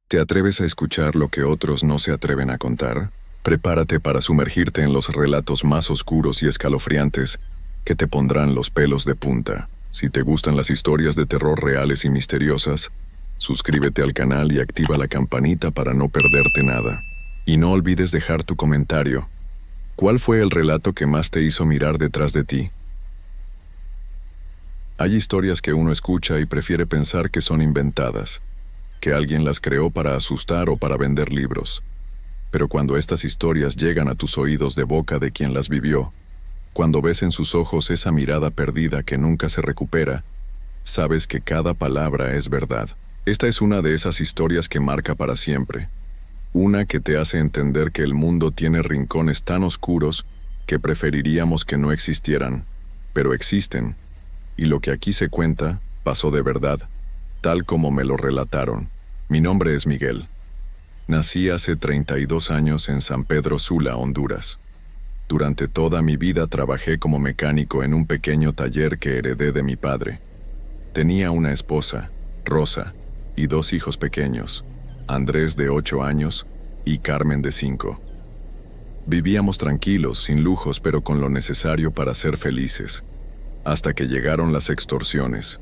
¿Te atreves a escuchar lo que otros no se atreven a contar? Prepárate para sumergirte en los relatos más oscuros y escalofriantes que te pondrán los pelos de punta. Si te gustan las historias de terror reales y misteriosas, suscríbete al canal y activa la campanita para no perderte nada. Y no olvides dejar tu comentario. ¿Cuál fue el relato que más te hizo mirar detrás de ti? Hay historias que uno escucha y prefiere pensar que son inventadas, que alguien las creó para asustar o para vender libros. Pero cuando estas historias llegan a tus oídos de boca de quien las vivió, cuando ves en sus ojos esa mirada perdida que nunca se recupera, sabes que cada palabra es verdad. Esta es una de esas historias que marca para siempre. Una que te hace entender que el mundo tiene rincones tan oscuros que preferiríamos que no existieran, pero existen. Y lo que aquí se cuenta pasó de verdad, tal como me lo relataron. Mi nombre es Miguel. Nací hace 32 años en San Pedro Sula, Honduras. Durante toda mi vida trabajé como mecánico en un pequeño taller que heredé de mi padre. Tenía una esposa, Rosa, y 2 hijos pequeños, Andrés de 8 años y Carmen de 5. Vivíamos tranquilos, sin lujos, pero con lo necesario para ser felices. Hasta que llegaron las extorsiones.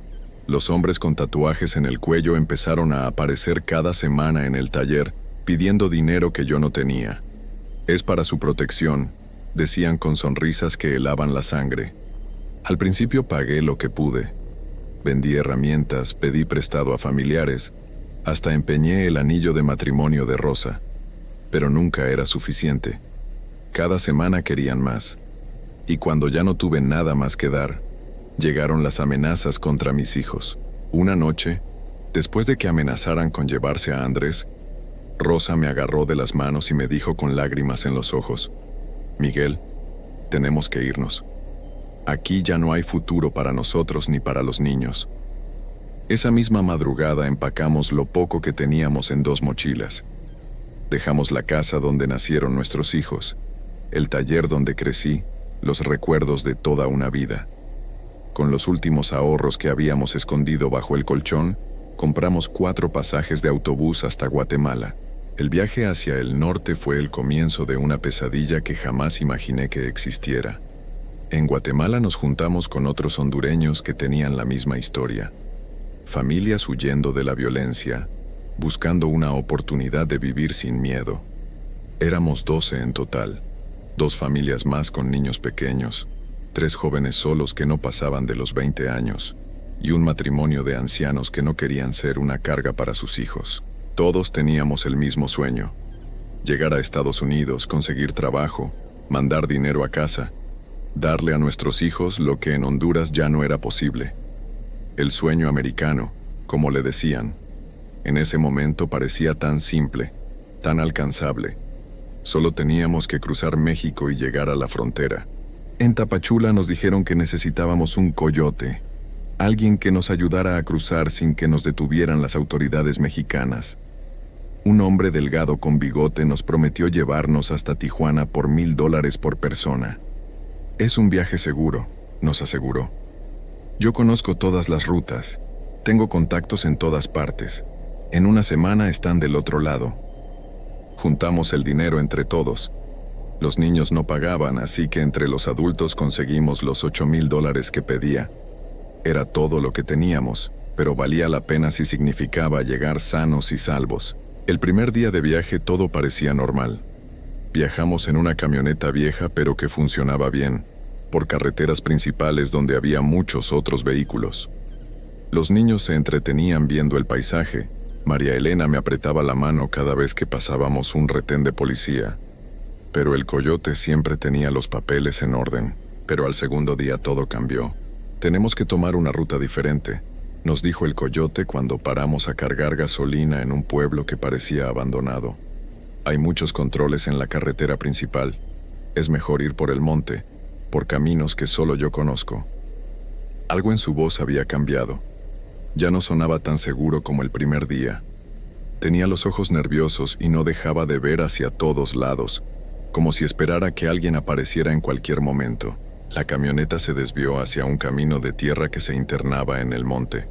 Los hombres con tatuajes en el cuello empezaron a aparecer cada semana en el taller, pidiendo dinero que yo no tenía. Es para su protección, decían con sonrisas que helaban la sangre. Al principio pagué lo que pude. Vendí herramientas, pedí prestado a familiares, hasta empeñé el anillo de matrimonio de Rosa. Pero nunca era suficiente. Cada semana querían más. Y cuando ya no tuve nada más que dar, llegaron las amenazas contra mis hijos. Una noche, después de que amenazaran con llevarse a Andrés, Rosa me agarró de las manos y me dijo con lágrimas en los ojos: «Miguel, tenemos que irnos. Aquí ya no hay futuro para nosotros ni para los niños». Esa misma madrugada empacamos lo poco que teníamos en 2 mochilas. Dejamos la casa donde nacieron nuestros hijos, el taller donde crecí, los recuerdos de toda una vida. Con los últimos ahorros que habíamos escondido bajo el colchón, compramos 4 pasajes de autobús hasta Guatemala. El viaje hacia el norte fue el comienzo de una pesadilla que jamás imaginé que existiera. En Guatemala nos juntamos con otros hondureños que tenían la misma historia. Familias huyendo de la violencia, buscando una oportunidad de vivir sin miedo. Éramos 12 en total, 2 familias más con niños pequeños, 3 jóvenes solos que no pasaban de los 20 años, y un matrimonio de ancianos que no querían ser una carga para sus hijos. Todos teníamos el mismo sueño: llegar a Estados Unidos, conseguir trabajo, mandar dinero a casa, darle a nuestros hijos lo que en Honduras ya no era posible. El sueño americano, como le decían. En ese momento parecía tan simple, tan alcanzable. Solo teníamos que cruzar México y llegar a la frontera. En Tapachula nos dijeron que necesitábamos un coyote, alguien que nos ayudara a cruzar sin que nos detuvieran las autoridades mexicanas. Un hombre delgado con bigote nos prometió llevarnos hasta Tijuana por $1,000 por persona. «Es un viaje seguro», nos aseguró. «Yo conozco todas las rutas, tengo contactos en todas partes. En una semana están del otro lado». Juntamos el dinero entre todos. Los niños no pagaban, así que entre los adultos conseguimos los $8,000 que pedía. Era todo lo que teníamos, pero valía la pena si significaba llegar sanos y salvos. El primer día de viaje todo parecía normal. Viajamos en una camioneta vieja pero que funcionaba bien, por carreteras principales donde había muchos otros vehículos. Los niños se entretenían viendo el paisaje. María Elena me apretaba la mano cada vez que pasábamos un retén de policía. Pero el coyote siempre tenía los papeles en orden. Pero al segundo día todo cambió. «Tenemos que tomar una ruta diferente», nos dijo el coyote cuando paramos a cargar gasolina en un pueblo que parecía abandonado. «Hay muchos controles en la carretera principal. Es mejor ir por el monte, por caminos que solo yo conozco». Algo en su voz había cambiado. Ya no sonaba tan seguro como el primer día. Tenía los ojos nerviosos y no dejaba de ver hacia todos lados, como si esperara que alguien apareciera en cualquier momento. La camioneta se desvió hacia un camino de tierra que se internaba en el monte.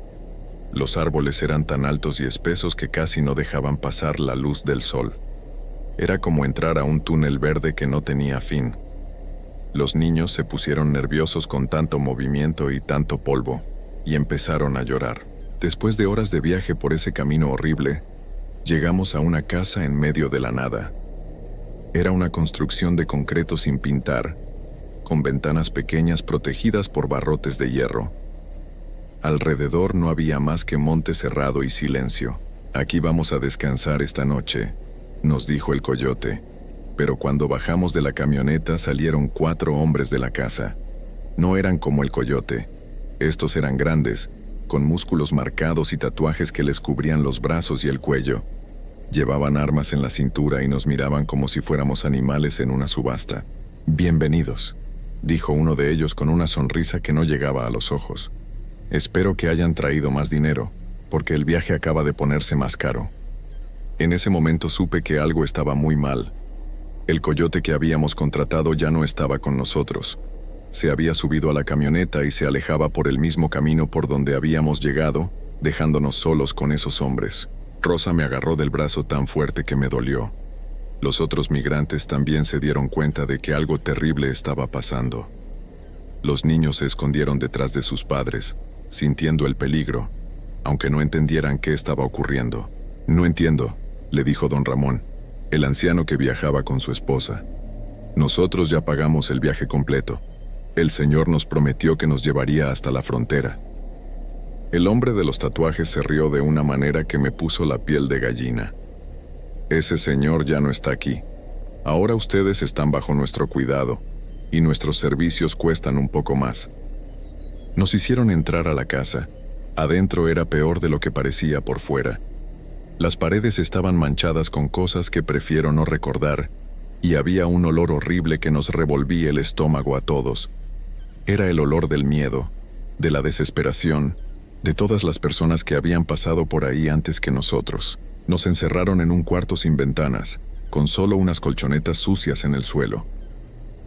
Los árboles eran tan altos y espesos que casi no dejaban pasar la luz del sol. Era como entrar a un túnel verde que no tenía fin. Los niños se pusieron nerviosos con tanto movimiento y tanto polvo, y empezaron a llorar. Después de horas de viaje por ese camino horrible, llegamos a una casa en medio de la nada. Era una construcción de concreto sin pintar, con ventanas pequeñas protegidas por barrotes de hierro. Alrededor no había más que monte cerrado y silencio. «Aquí vamos a descansar esta noche», nos dijo el coyote. Pero cuando bajamos de la camioneta salieron 4 hombres de la casa. No eran como el coyote. Estos eran grandes, con músculos marcados y tatuajes que les cubrían los brazos y el cuello. Llevaban armas en la cintura y nos miraban como si fuéramos animales en una subasta. «Bienvenidos», dijo uno de ellos con una sonrisa que no llegaba a los ojos. «Espero que hayan traído más dinero, porque el viaje acaba de ponerse más caro». En ese momento supe que algo estaba muy mal. El coyote que habíamos contratado ya no estaba con nosotros. Se había subido a la camioneta y se alejaba por el mismo camino por donde habíamos llegado, dejándonos solos con esos hombres. Rosa me agarró del brazo tan fuerte que me dolió. Los otros migrantes también se dieron cuenta de que algo terrible estaba pasando. Los niños se escondieron detrás de sus padres, sintiendo el peligro, aunque no entendieran qué estaba ocurriendo. «No entiendo», le dijo don Ramón, el anciano que viajaba con su esposa. «Nosotros ya pagamos el viaje completo. El señor nos prometió que nos llevaría hasta la frontera». El hombre de los tatuajes se rió de una manera que me puso la piel de gallina. «Ese señor ya no está aquí. Ahora ustedes están bajo nuestro cuidado, y nuestros servicios cuestan un poco más». Nos hicieron entrar a la casa. Adentro era peor de lo que parecía por fuera. Las paredes estaban manchadas con cosas que prefiero no recordar, y había un olor horrible que nos revolvía el estómago a todos. Era el olor del miedo, de la desesperación, de todas las personas que habían pasado por ahí antes que nosotros. Nos encerraron en un cuarto sin ventanas, con solo unas colchonetas sucias en el suelo.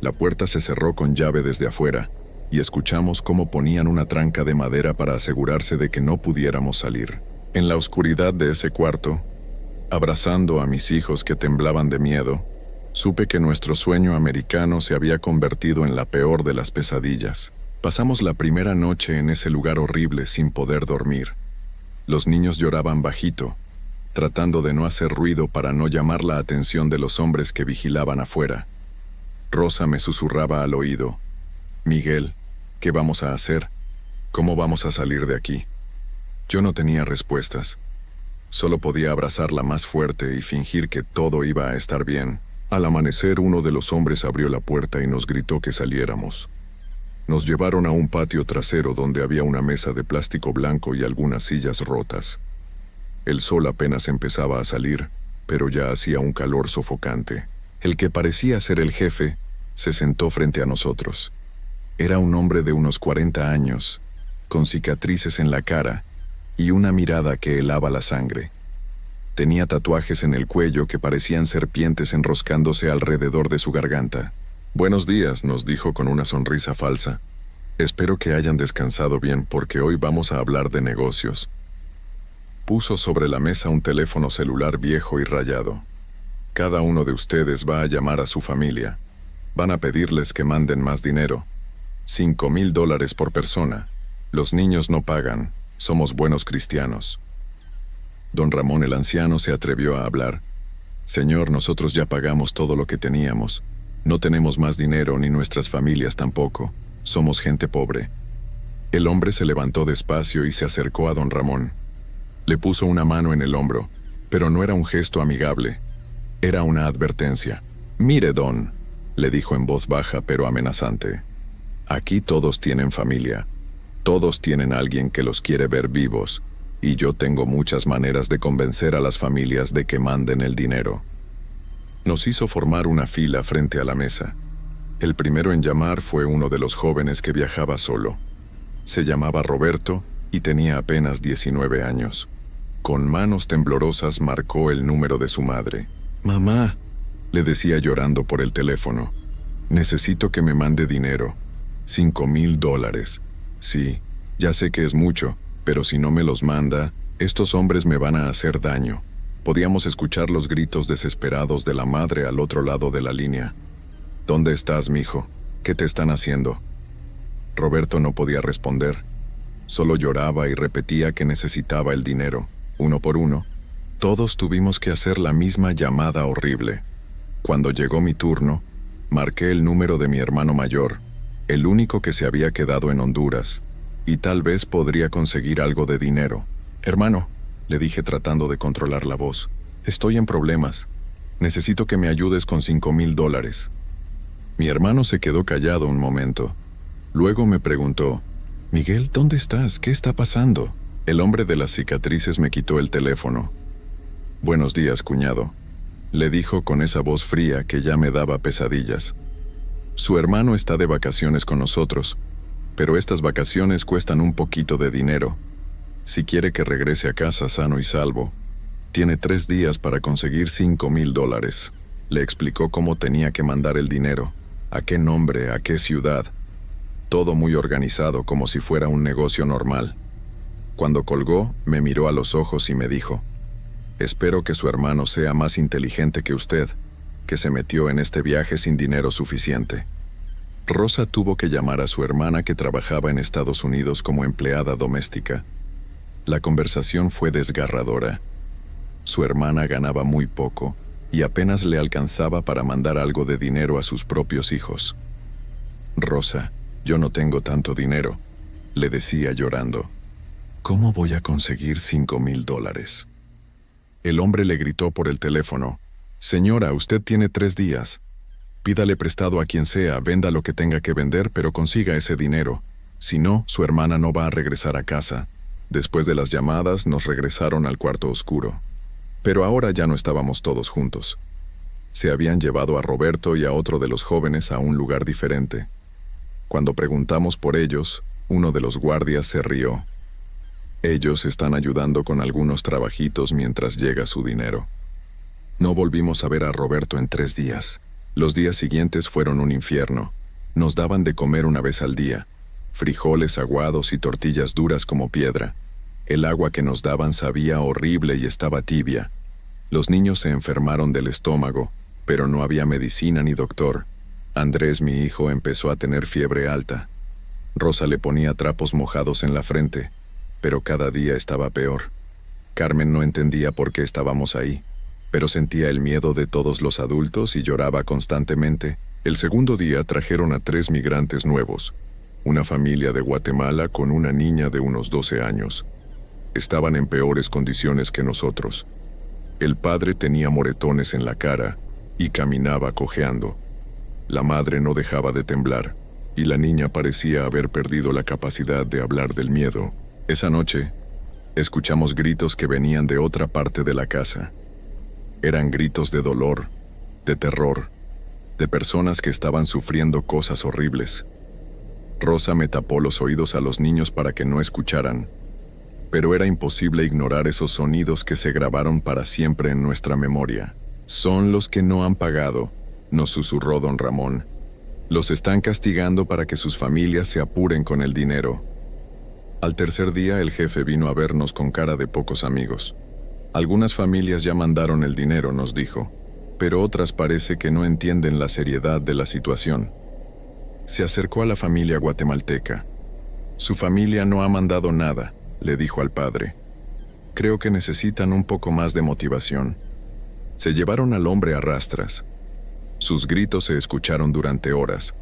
La puerta se cerró con llave desde afuera, y escuchamos cómo ponían una tranca de madera para asegurarse de que no pudiéramos salir. En la oscuridad de ese cuarto, abrazando a mis hijos que temblaban de miedo, supe que nuestro sueño americano se había convertido en la peor de las pesadillas. Pasamos la primera noche en ese lugar horrible sin poder dormir. Los niños lloraban bajito, tratando de no hacer ruido para no llamar la atención de los hombres que vigilaban afuera. Rosa me susurraba al oído: «Miguel, ¿qué vamos a hacer? ¿Cómo vamos a salir de aquí?». Yo no tenía respuestas. Solo podía abrazarla más fuerte y fingir que todo iba a estar bien. Al amanecer, uno de los hombres abrió la puerta y nos gritó que saliéramos. Nos llevaron a un patio trasero donde había una mesa de plástico blanco y algunas sillas rotas. El sol apenas empezaba a salir, pero ya hacía un calor sofocante. El que parecía ser el jefe se sentó frente a nosotros. Era un hombre de unos 40 años, con cicatrices en la cara y una mirada que helaba la sangre. Tenía tatuajes en el cuello que parecían serpientes enroscándose alrededor de su garganta. «Buenos días», nos dijo con una sonrisa falsa. «Espero que hayan descansado bien porque hoy vamos a hablar de negocios». Puso sobre la mesa un teléfono celular viejo y rayado. «Cada uno de ustedes va a llamar a su familia. Van a pedirles que manden más dinero. $5,000 por persona. Los niños no pagan. Somos buenos cristianos». Don Ramón el anciano se atrevió a hablar. «Señor, nosotros ya pagamos todo lo que teníamos. No tenemos más dinero ni nuestras familias tampoco. Somos gente pobre». El hombre se levantó despacio y se acercó a don Ramón. Le puso una mano en el hombro, pero no era un gesto amigable. Era una advertencia. «Mire, don», le dijo en voz baja pero amenazante. «Aquí todos tienen familia. Todos tienen a alguien que los quiere ver vivos, y yo tengo muchas maneras de convencer a las familias de que manden el dinero». Nos hizo formar una fila frente a la mesa. El primero en llamar fue uno de los jóvenes que viajaba solo. Se llamaba Roberto y tenía apenas 19 años. Con manos temblorosas marcó el número de su madre. «Mamá», le decía llorando por el teléfono, «necesito que me mande dinero. $5,000. Sí, ya sé que es mucho, Pero si no me los manda, estos hombres me van a hacer daño. Podíamos escuchar los gritos desesperados de la madre al otro lado de la línea. ¿Dónde estás, mijo? ¿Qué te están haciendo? Roberto no podía responder. Solo lloraba y repetía que necesitaba el dinero. Uno por uno, todos tuvimos que hacer la misma llamada horrible. Cuando llegó mi turno, marqué el número de mi hermano mayor, el único que se había quedado en Honduras, y tal vez podría conseguir algo de dinero. Hermano, le dije tratando de controlar la voz, estoy en problemas. Necesito que me ayudes con $5,000. Mi hermano se quedó callado un momento. Luego me preguntó, Miguel, ¿dónde estás? ¿Qué está pasando? El hombre de las cicatrices me quitó el teléfono. Buenos días, cuñado, le dijo con esa voz fría que ya me daba pesadillas. Su hermano está de vacaciones con nosotros, pero estas vacaciones cuestan un poquito de dinero. Si quiere que regrese a casa sano y salvo, tiene 3 días para conseguir $5,000. Le explicó cómo tenía que mandar el dinero, a qué nombre, a qué ciudad. Todo muy organizado como si fuera un negocio normal. Cuando colgó, me miró a los ojos y me dijo, espero que su hermano sea más inteligente que usted, que se metió en este viaje sin dinero suficiente. Rosa tuvo que llamar a su hermana que trabajaba en Estados Unidos como empleada doméstica. La conversación fue desgarradora. Su hermana ganaba muy poco y apenas le alcanzaba para mandar algo de dinero a sus propios hijos. Rosa, yo no tengo tanto dinero, le decía llorando. ¿Cómo voy a conseguir $5,000? El hombre le gritó por el teléfono, señora, usted tiene 3 días. Pídale prestado a quien sea, venda lo que tenga que vender, pero consiga ese dinero. Si no, su hermana no va a regresar a casa. Después de las llamadas, nos regresaron al cuarto oscuro. Pero ahora ya no estábamos todos juntos. Se habían llevado a Roberto y a otro de los jóvenes a un lugar diferente. Cuando preguntamos por ellos, uno de los guardias se rió. Ellos están ayudando con algunos trabajitos mientras llega su dinero. No volvimos a ver a Roberto en 3 días. Los días siguientes fueron un infierno. Nos daban de comer una vez al día, frijoles aguados y tortillas duras como piedra. El agua que nos daban sabía horrible y estaba tibia. Los niños se enfermaron del estómago, pero no había medicina ni doctor. Andrés, mi hijo, empezó a tener fiebre alta. Rosa le ponía trapos mojados en la frente, pero cada día estaba peor. Carmen no entendía por qué estábamos ahí, pero sentía el miedo de todos los adultos y lloraba constantemente. El segundo día trajeron a 3 migrantes nuevos, una familia de Guatemala con una niña de unos 12 años. Estaban en peores condiciones que nosotros. El padre tenía moretones en la cara y caminaba cojeando. La madre no dejaba de temblar, y la niña parecía haber perdido la capacidad de hablar del miedo. Esa noche, escuchamos gritos que venían de otra parte de la casa. Eran gritos de dolor, de terror, de personas que estaban sufriendo cosas horribles. Rosa me tapó los oídos a los niños para que no escucharan, pero era imposible ignorar esos sonidos que se grabaron para siempre en nuestra memoria. Son los que no han pagado, nos susurró don Ramón. Los están castigando para que sus familias se apuren con el dinero. Al tercer día el jefe vino a vernos con cara de pocos amigos. Algunas familias ya mandaron el dinero, nos dijo, pero otras parece que no entienden la seriedad de la situación. Se acercó a la familia guatemalteca. Su familia no ha mandado nada, le dijo al padre. Creo que necesitan un poco más de motivación. Se llevaron al hombre a rastras. Sus gritos se escucharon durante horas.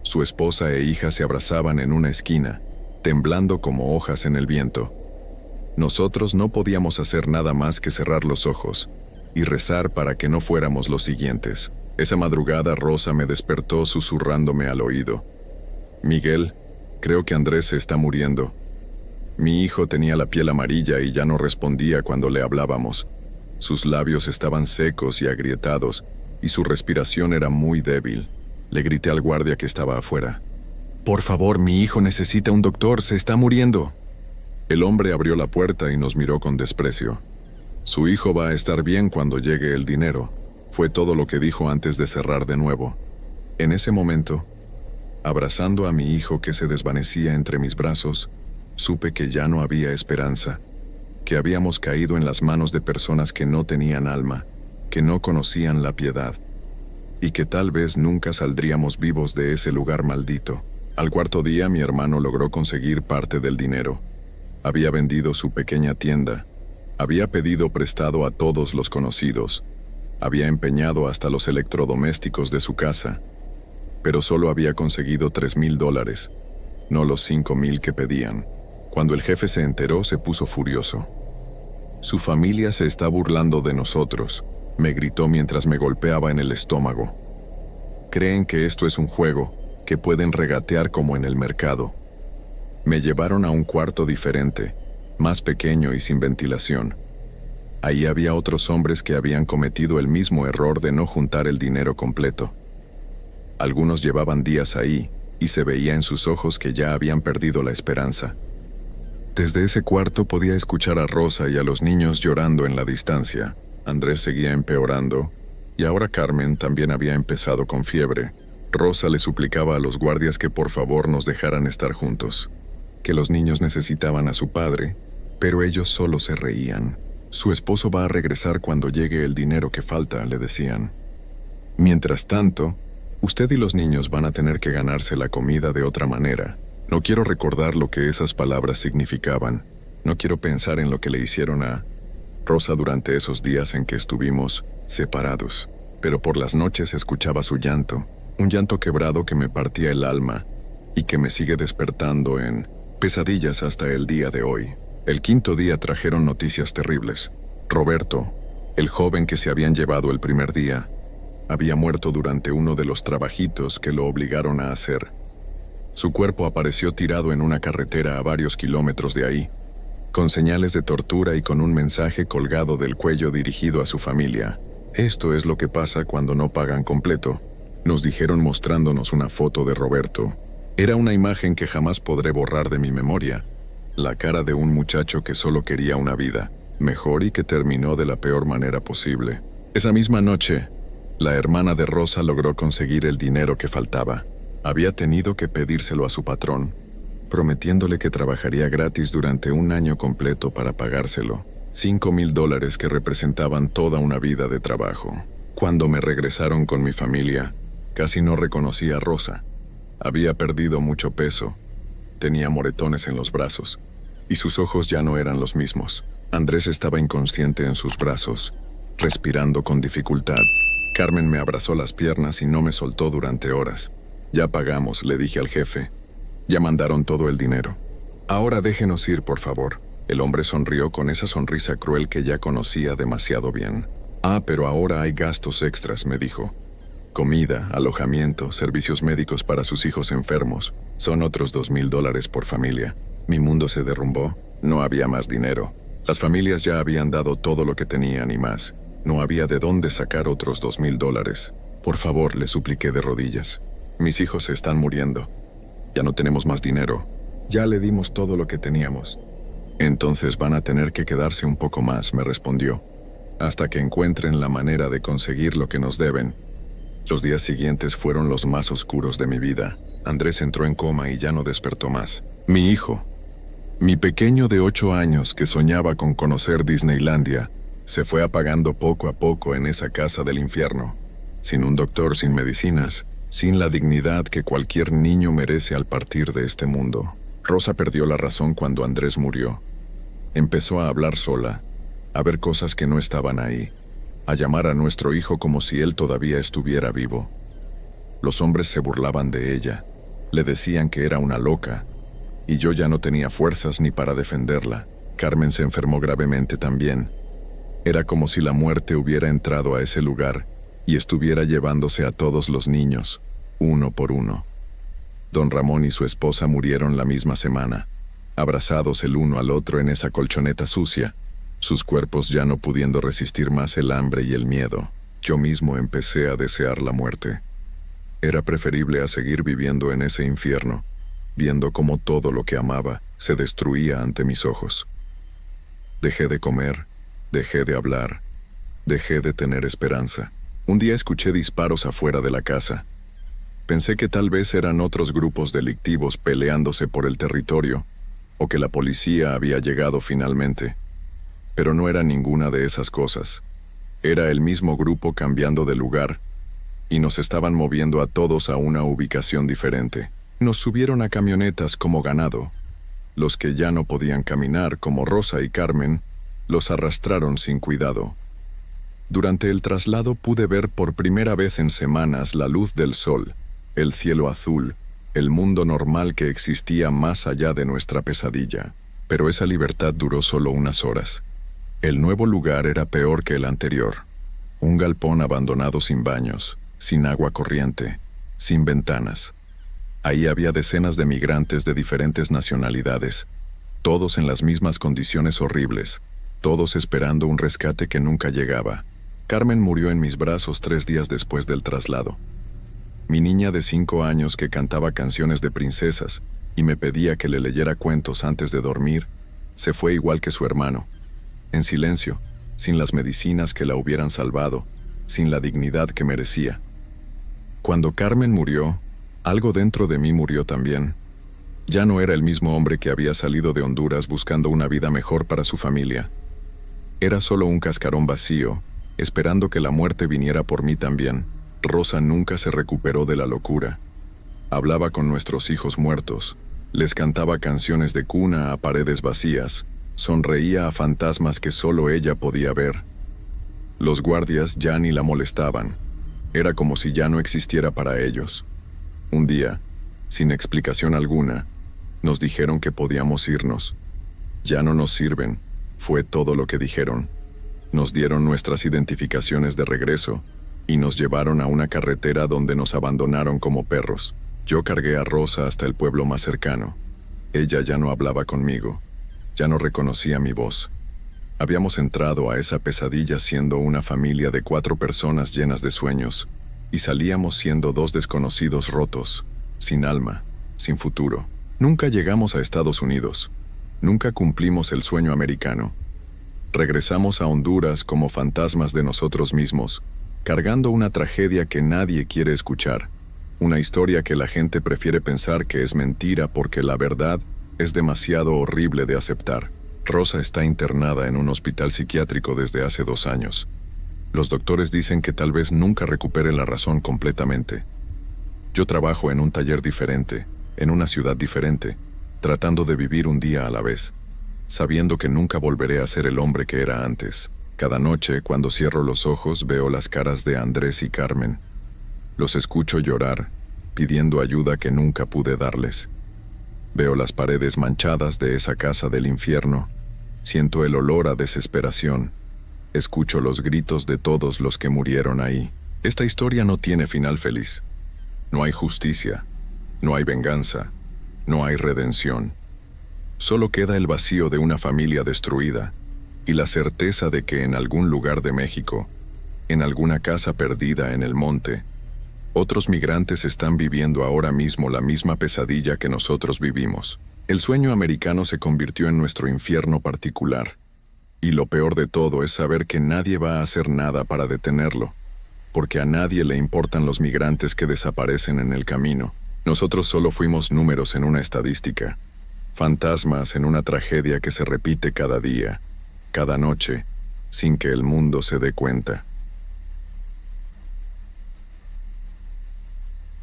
Su esposa e hija se abrazaban en una esquina, temblando como hojas en el viento. Nosotros no podíamos hacer nada más que cerrar los ojos y rezar para que no fuéramos los siguientes. Esa madrugada Rosa me despertó susurrándome al oído. Miguel, creo que Andrés se está muriendo. Mi hijo tenía la piel amarilla y ya no respondía cuando le hablábamos. Sus labios estaban secos y agrietados, y su respiración era muy débil. Le grité al guardia que estaba afuera. «Por favor, mi hijo necesita un doctor, se está muriendo». El hombre abrió la puerta y nos miró con desprecio. «Su hijo va a estar bien cuando llegue el dinero», fue todo lo que dijo antes de cerrar de nuevo. En ese momento, abrazando a mi hijo que se desvanecía entre mis brazos, Supe que ya no había esperanza, que habíamos caído en las manos de personas que no tenían alma, que no conocían la piedad, y que tal vez nunca saldríamos vivos de ese lugar maldito. Al cuarto día mi hermano logró conseguir parte del dinero. Había vendido su pequeña tienda, había pedido prestado a todos los conocidos, había empeñado hasta los electrodomésticos de su casa, pero solo había conseguido $3,000, no los 5,000 que pedían. Cuando el jefe se enteró, se puso furioso. Su familia se está burlando de nosotros, me gritó mientras me golpeaba en el estómago. Creen que esto es un juego, que pueden regatear como en el mercado. Me llevaron a un cuarto diferente, más pequeño y sin ventilación. Ahí había otros hombres que habían cometido el mismo error de no juntar el dinero completo. Algunos llevaban días ahí, y se veía en sus ojos que ya habían perdido la esperanza. Desde ese cuarto podía escuchar a Rosa y a los niños llorando en la distancia. Andrés seguía empeorando, y ahora Carmen también había empezado con fiebre. Rosa le suplicaba a los guardias que por favor nos dejaran estar juntos, que los niños necesitaban a su padre, pero ellos solo se reían. Su esposo va a regresar cuando llegue el dinero que falta, le decían. Mientras tanto, usted y los niños van a tener que ganarse la comida de otra manera. No quiero recordar lo que esas palabras significaban. No quiero pensar en lo que le hicieron a Rosa durante esos días en que estuvimos separados. Pero por las noches escuchaba su llanto, un llanto quebrado que me partía el alma y que me sigue despertando en pesadillas hasta el día de hoy. El quinto día trajeron noticias terribles. Roberto, el joven que se habían llevado el primer día, había muerto durante uno de los trabajitos que lo obligaron a hacer. Su cuerpo apareció tirado en una carretera a varios kilómetros de ahí, con señales de tortura y con un mensaje colgado del cuello dirigido a su familia. Esto es lo que pasa cuando no pagan completo, nos dijeron mostrándonos una foto de Roberto. Era una imagen que jamás podré borrar de mi memoria, la cara de un muchacho que solo quería una vida mejor y que terminó de la peor manera posible. Esa misma noche, la hermana de Rosa logró conseguir el dinero que faltaba. Había tenido que pedírselo a su patrón, prometiéndole que trabajaría gratis durante un año completo para pagárselo. $5,000 que representaban toda una vida de trabajo. Cuando me regresaron con mi familia, casi no reconocí a Rosa. Había perdido mucho peso, tenía moretones en los brazos, y sus ojos ya no eran los mismos. Andrés estaba inconsciente en sus brazos, respirando con dificultad. Carmen me abrazó las piernas y no me soltó durante horas. Ya pagamos, le dije al jefe. Ya mandaron todo el dinero. Ahora déjenos ir, por favor. El hombre sonrió con esa sonrisa cruel que ya conocía demasiado bien. Pero ahora hay gastos extras, me dijo. Comida, alojamiento, servicios médicos para sus hijos enfermos. Son otros $2,000 por familia. Mi mundo se derrumbó. No había más dinero. Las familias ya habían dado todo lo que tenían y más. No había de dónde sacar otros $2,000. Por favor, le supliqué de rodillas. Mis hijos se están muriendo. Ya no tenemos más dinero. Ya le dimos todo lo que teníamos. Entonces van a tener que quedarse un poco más, me respondió, hasta que encuentren la manera de conseguir lo que nos deben. Los días siguientes fueron los más oscuros de mi vida. Andrés entró en coma y ya no despertó más. Mi hijo, mi pequeño de 8 años que soñaba con conocer Disneylandia, se fue apagando poco a poco en esa casa del infierno, sin un doctor, sin medicinas, sin la dignidad que cualquier niño merece al partir de este mundo. Rosa perdió la razón cuando Andrés murió. Empezó a hablar sola, a ver cosas que no estaban ahí, a llamar a nuestro hijo como si él todavía estuviera vivo. Los hombres se burlaban de ella, le decían que era una loca, y yo ya no tenía fuerzas ni para defenderla. Carmen se enfermó gravemente también. Era como si la muerte hubiera entrado a ese lugar y estuviera llevándose a todos los niños, uno por uno. Don Ramón y su esposa murieron la misma semana, abrazados el uno al otro en esa colchoneta sucia, sus cuerpos ya no pudiendo resistir más el hambre y el miedo. Yo mismo empecé a desear la muerte. Era preferible a seguir viviendo en ese infierno, viendo cómo todo lo que amaba se destruía ante mis ojos. Dejé de comer, dejé de hablar, dejé de tener esperanza. Un día escuché disparos afuera de la casa. Pensé que tal vez eran otros grupos delictivos peleándose por el territorio, o que la policía había llegado finalmente. Pero no era ninguna de esas cosas. Era el mismo grupo cambiando de lugar, y nos estaban moviendo a todos a una ubicación diferente. Nos subieron a camionetas como ganado. Los que ya no podían caminar, como Rosa y Carmen, los arrastraron sin cuidado. Durante el traslado pude ver por primera vez en semanas la luz del sol, el cielo azul, el mundo normal que existía más allá de nuestra pesadilla. Pero esa libertad duró solo unas horas. El nuevo lugar era peor que el anterior. Un galpón abandonado sin baños, sin agua corriente, sin ventanas. Ahí había decenas de migrantes de diferentes nacionalidades, todos en las mismas condiciones horribles, todos esperando un rescate que nunca llegaba. Carmen murió en mis brazos 3 días después del traslado. Mi niña de 5 años que cantaba canciones de princesas y me pedía que le leyera cuentos antes de dormir, se fue igual que su hermano, en silencio, sin las medicinas que la hubieran salvado, sin la dignidad que merecía. Cuando Carmen murió, algo dentro de mí murió también. Ya no era el mismo hombre que había salido de Honduras buscando una vida mejor para su familia. Era solo un cascarón vacío, esperando que la muerte viniera por mí también. Rosa nunca se recuperó de la locura. Hablaba con nuestros hijos muertos, les cantaba canciones de cuna a paredes vacías, sonreía a fantasmas que solo ella podía ver. Los guardias ya ni la molestaban. Era como si ya no existiera para ellos. Un día, sin explicación alguna, nos dijeron que podíamos irnos. Ya no nos sirven, fue todo lo que dijeron. Nos dieron nuestras identificaciones de regreso y nos llevaron a una carretera donde nos abandonaron como perros. Yo cargué a Rosa hasta el pueblo más cercano. Ella ya no hablaba conmigo, ya no reconocía mi voz. Habíamos entrado a esa pesadilla siendo una familia de 4 personas llenas de sueños, y salíamos siendo 2 desconocidos rotos, sin alma, sin futuro. Nunca llegamos a Estados Unidos. Nunca cumplimos el sueño americano. Regresamos a Honduras como fantasmas de nosotros mismos, cargando una tragedia que nadie quiere escuchar. Una historia que la gente prefiere pensar que es mentira porque la verdad es demasiado horrible de aceptar. Rosa está internada en un hospital psiquiátrico desde hace 2 años. Los doctores dicen que tal vez nunca recupere la razón completamente. Yo trabajo en un taller diferente, en una ciudad diferente, tratando de vivir un día a la vez, sabiendo que nunca volveré a ser el hombre que era antes. Cada noche, cuando cierro los ojos, veo las caras de Andrés y Carmen. Los escucho llorar, pidiendo ayuda que nunca pude darles. Veo las paredes manchadas de esa casa del infierno. Siento el olor a desesperación. Escucho los gritos de todos los que murieron ahí. Esta historia no tiene final feliz. No hay justicia, no hay venganza, no hay redención. Solo queda el vacío de una familia destruida y la certeza de que en algún lugar de México, en alguna casa perdida en el monte, otros migrantes están viviendo ahora mismo la misma pesadilla que nosotros vivimos. El sueño americano se convirtió en nuestro infierno particular. Y lo peor de todo es saber que nadie va a hacer nada para detenerlo, porque a nadie le importan los migrantes que desaparecen en el camino. Nosotros solo fuimos números en una estadística, fantasmas en una tragedia que se repite cada día, cada noche, sin que el mundo se dé cuenta.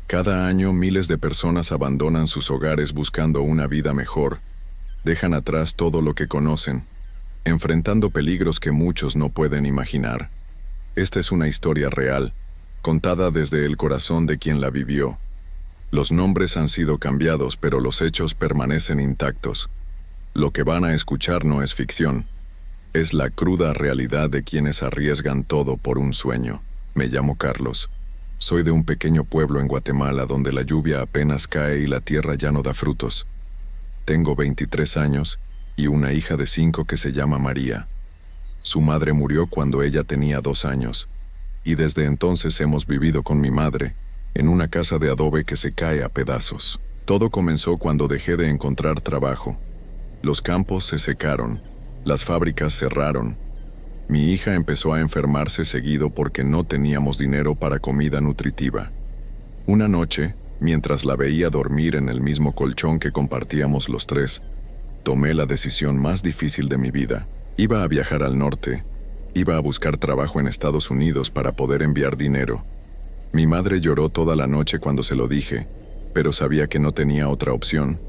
Cada año miles de personas abandonan sus hogares buscando una vida mejor, dejan atrás todo lo que conocen, enfrentando peligros que muchos no pueden imaginar. Esta es una historia real, contada desde el corazón de quien la vivió. Los nombres han sido cambiados, pero los hechos permanecen intactos. Lo que van a escuchar no es ficción, es la cruda realidad de quienes arriesgan todo por un sueño. Me llamo Carlos. Soy de un pequeño pueblo en Guatemala donde la lluvia apenas cae y la tierra ya no da frutos. Tengo 23 años y una hija de 5 que se llama María. Su madre murió cuando ella tenía 2 años, y desde entonces hemos vivido con mi madre, en una casa de adobe que se cae a pedazos. Todo comenzó cuando dejé de encontrar trabajo. Los campos se secaron, las fábricas cerraron. Mi hija empezó a enfermarse seguido porque no teníamos dinero para comida nutritiva. Una noche, mientras la veía dormir en el mismo colchón que compartíamos los 3, Tomé la decisión más difícil de mi vida. Iba a viajar al norte. Iba a buscar trabajo en Estados Unidos para poder enviar dinero. Mi madre lloró toda la noche cuando se lo dije, pero sabía que no tenía otra opción.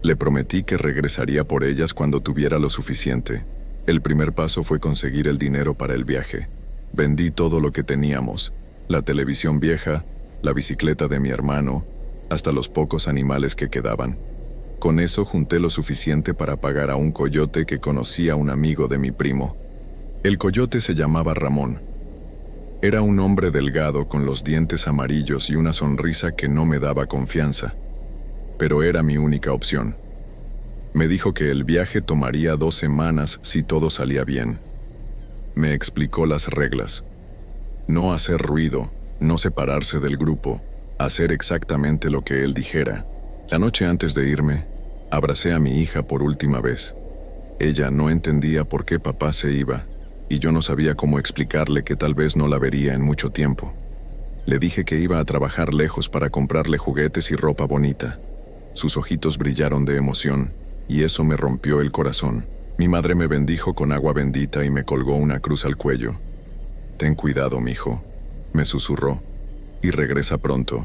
Le prometí que regresaría por ellas cuando tuviera lo suficiente. El primer paso fue conseguir el dinero para el viaje. Vendí todo lo que teníamos, la televisión vieja, la bicicleta de mi hermano, hasta los pocos animales que quedaban. Con eso junté lo suficiente para pagar a un coyote que conocía a un amigo de mi primo. El coyote se llamaba Ramón. Era un hombre delgado con los dientes amarillos y una sonrisa que no me daba confianza. Pero era mi única opción. Me dijo que el viaje tomaría 2 semanas si todo salía bien. Me explicó las reglas. No hacer ruido, no separarse del grupo, hacer exactamente lo que él dijera. La noche antes de irme, abracé a mi hija por última vez. Ella no entendía por qué papá se iba, y yo no sabía cómo explicarle que tal vez no la vería en mucho tiempo. Le dije que iba a trabajar lejos para comprarle juguetes y ropa bonita. Sus ojitos brillaron de emoción, y eso me rompió el corazón. Mi madre me bendijo con agua bendita y me colgó una cruz al cuello. «Ten cuidado, mijo», me susurró, «y regresa pronto».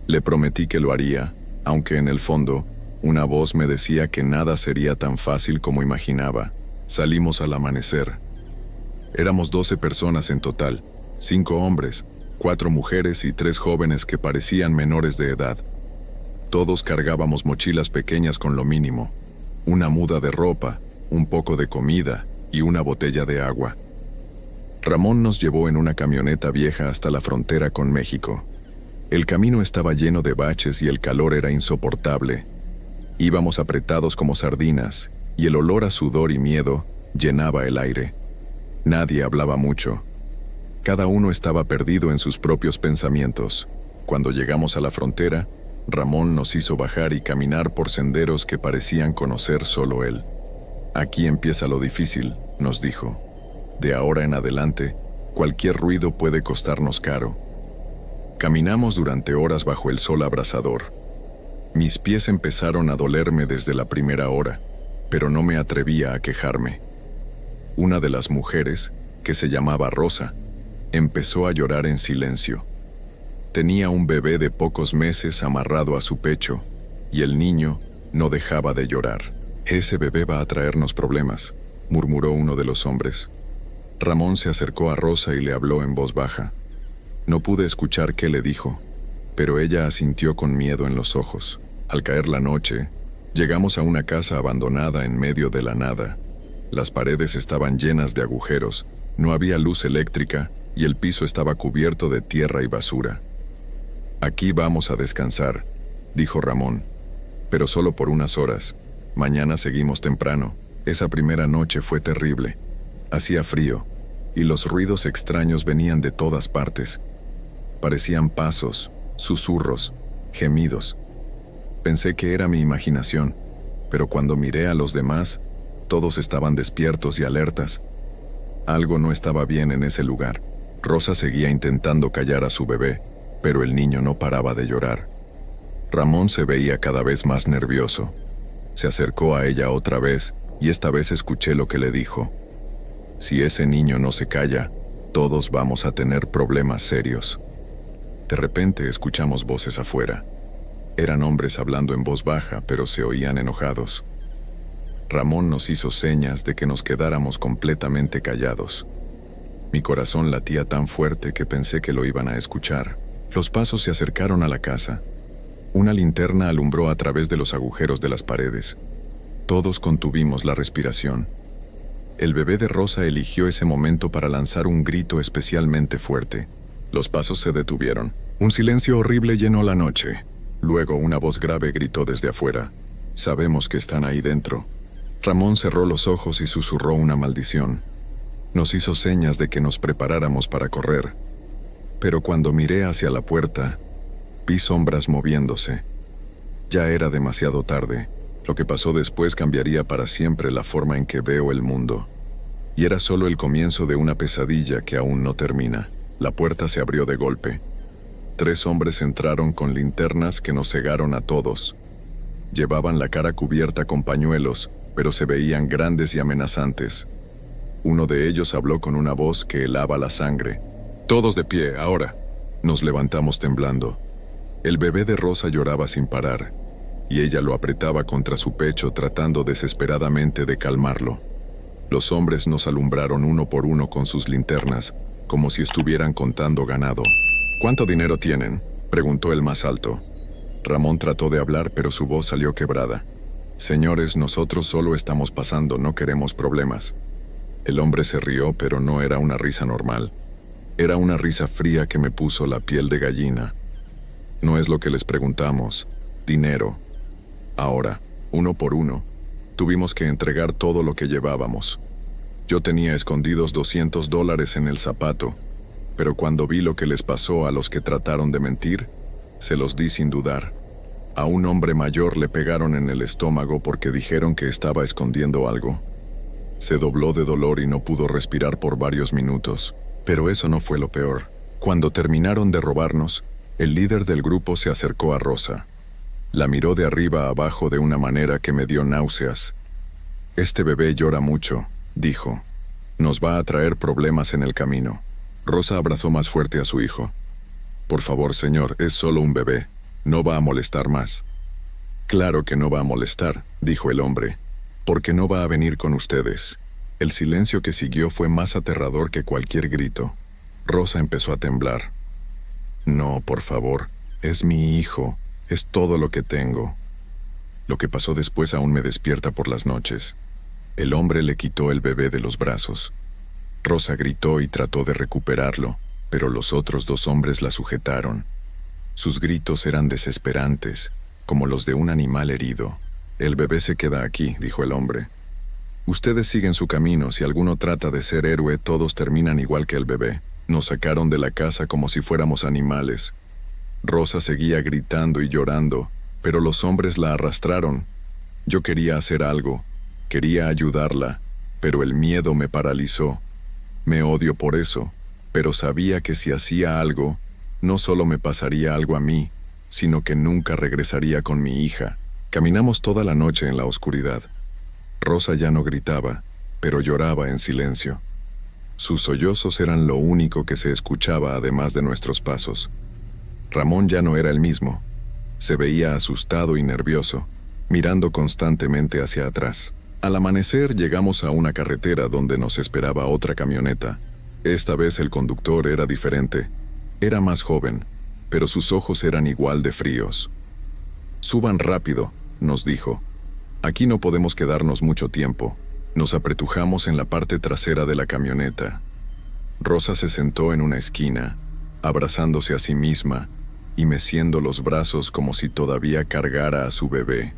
Le prometí que lo haría, aunque en el fondo, una voz me decía que nada sería tan fácil como imaginaba. Salimos al amanecer. Éramos 12 personas en total, 5 hombres, 4 mujeres y 3 jóvenes que parecían menores de edad. Todos cargábamos mochilas pequeñas con lo mínimo, una muda de ropa, un poco de comida y una botella de agua. Ramón nos llevó en una camioneta vieja hasta la frontera con México. El camino estaba lleno de baches y el calor era insoportable. Íbamos apretados como sardinas, y el olor a sudor y miedo llenaba el aire. Nadie hablaba mucho. Cada uno estaba perdido en sus propios pensamientos. Cuando llegamos a la frontera, Ramón nos hizo bajar y caminar por senderos que parecían conocer solo él. «Aquí empieza lo difícil», nos dijo. «De ahora en adelante, cualquier ruido puede costarnos caro». Caminamos durante horas bajo el sol abrasador. Mis pies empezaron a dolerme desde la primera hora, pero no me atrevía a quejarme. Una de las mujeres, que se llamaba Rosa, empezó a llorar en silencio. Tenía un bebé de pocos meses amarrado a su pecho, y el niño no dejaba de llorar. «Ese bebé va a traernos problemas», murmuró uno de los hombres. Ramón se acercó a Rosa y le habló en voz baja. No pude escuchar qué le dijo, pero ella asintió con miedo en los ojos. Al caer la noche, llegamos a una casa abandonada en medio de la nada. Las paredes estaban llenas de agujeros, no había luz eléctrica y el piso estaba cubierto de tierra y basura. «Aquí vamos a descansar», dijo Ramón, «pero solo por unas horas. Mañana seguimos temprano». Esa primera noche fue terrible. Hacía frío, y los ruidos extraños venían de todas partes. Parecían pasos, susurros, gemidos. Pensé que era mi imaginación, pero cuando miré a los demás, todos estaban despiertos y alertas. Algo no estaba bien en ese lugar. Rosa seguía intentando callar a su bebé, pero el niño no paraba de llorar. Ramón se veía cada vez más nervioso. Se acercó a ella otra vez, y esta vez escuché lo que le dijo. «Si ese niño no se calla, todos vamos a tener problemas serios». De repente escuchamos voces afuera. Eran hombres hablando en voz baja, pero se oían enojados. Ramón nos hizo señas de que nos quedáramos completamente callados. Mi corazón latía tan fuerte que pensé que lo iban a escuchar. Los pasos se acercaron a la casa. Una linterna alumbró a través de los agujeros de las paredes. Todos contuvimos la respiración. El bebé de Rosa eligió ese momento para lanzar un grito especialmente fuerte. Los pasos se detuvieron. Un silencio horrible llenó la noche. Luego una voz grave gritó desde afuera. «Sabemos que están ahí dentro». Ramón cerró los ojos y susurró una maldición. Nos hizo señas de que nos preparáramos para correr. Pero cuando miré hacia la puerta, vi sombras moviéndose. Ya era demasiado tarde. Lo que pasó después cambiaría para siempre la forma en que veo el mundo. Y era solo el comienzo de una pesadilla que aún no termina. La puerta se abrió de golpe. 3 hombres entraron con linternas que nos cegaron a todos. Llevaban la cara cubierta con pañuelos, pero se veían grandes y amenazantes. Uno de ellos habló con una voz que helaba la sangre. «Todos de pie, ahora». Nos levantamos temblando. El bebé de Rosa lloraba sin parar, y ella lo apretaba contra su pecho tratando desesperadamente de calmarlo. Los hombres nos alumbraron uno por uno con sus linternas, como si estuvieran contando ganado. «¿Cuánto dinero tienen?», preguntó el más alto. Ramón trató de hablar, pero su voz salió quebrada. «Señores, nosotros solo estamos pasando, no queremos problemas». El hombre se rió, pero no era una risa normal. Era una risa fría que me puso la piel de gallina. «No es lo que les preguntamos. Dinero». Ahora, uno por uno, tuvimos que entregar todo lo que llevábamos. Yo tenía escondidos $200 en el zapato, pero cuando vi lo que les pasó a los que trataron de mentir, se los di sin dudar. A un hombre mayor le pegaron en el estómago porque dijeron que estaba escondiendo algo. Se dobló de dolor y no pudo respirar por varios minutos. Pero eso no fue lo peor. Cuando terminaron de robarnos, el líder del grupo se acercó a Rosa. La miró de arriba a abajo de una manera que me dio náuseas. «Este bebé llora mucho», dijo. «Nos va a traer problemas en el camino». Rosa abrazó más fuerte a su hijo. «Por favor, señor, es solo un bebé. No va a molestar más». «Claro que no va a molestar», dijo el hombre, «porque no va a venir con ustedes». El silencio que siguió fue más aterrador que cualquier grito. Rosa empezó a temblar. «No, por favor, es mi hijo. Es todo lo que tengo». Lo que pasó después aún me despierta por las noches. El hombre le quitó el bebé de los brazos. Rosa gritó y trató de recuperarlo, pero los otros dos hombres la sujetaron. Sus gritos eran desesperantes, como los de un animal herido. «El bebé se queda aquí», dijo el hombre. «Ustedes siguen su camino. Si alguno trata de ser héroe, todos terminan igual que el bebé». Nos sacaron de la casa como si fuéramos animales. Rosa seguía gritando y llorando, pero los hombres la arrastraron. Yo quería hacer algo, quería ayudarla, pero el miedo me paralizó. Me odio por eso, pero sabía que si hacía algo, no solo me pasaría algo a mí, sino que nunca regresaría con mi hija. Caminamos toda la noche en la oscuridad. Rosa ya no gritaba, pero lloraba en silencio. Sus sollozos eran lo único que se escuchaba además de nuestros pasos. Ramón ya no era el mismo. Se veía asustado y nervioso, mirando constantemente hacia atrás. Al amanecer llegamos a una carretera donde nos esperaba otra camioneta. Esta vez el conductor era diferente. Era más joven, pero sus ojos eran igual de fríos. «Suban rápido», nos dijo. «Aquí no podemos quedarnos mucho tiempo». Nos apretujamos en la parte trasera de la camioneta. Rosa se sentó en una esquina, abrazándose a sí misma y meciendo los brazos como si todavía cargara a su bebé.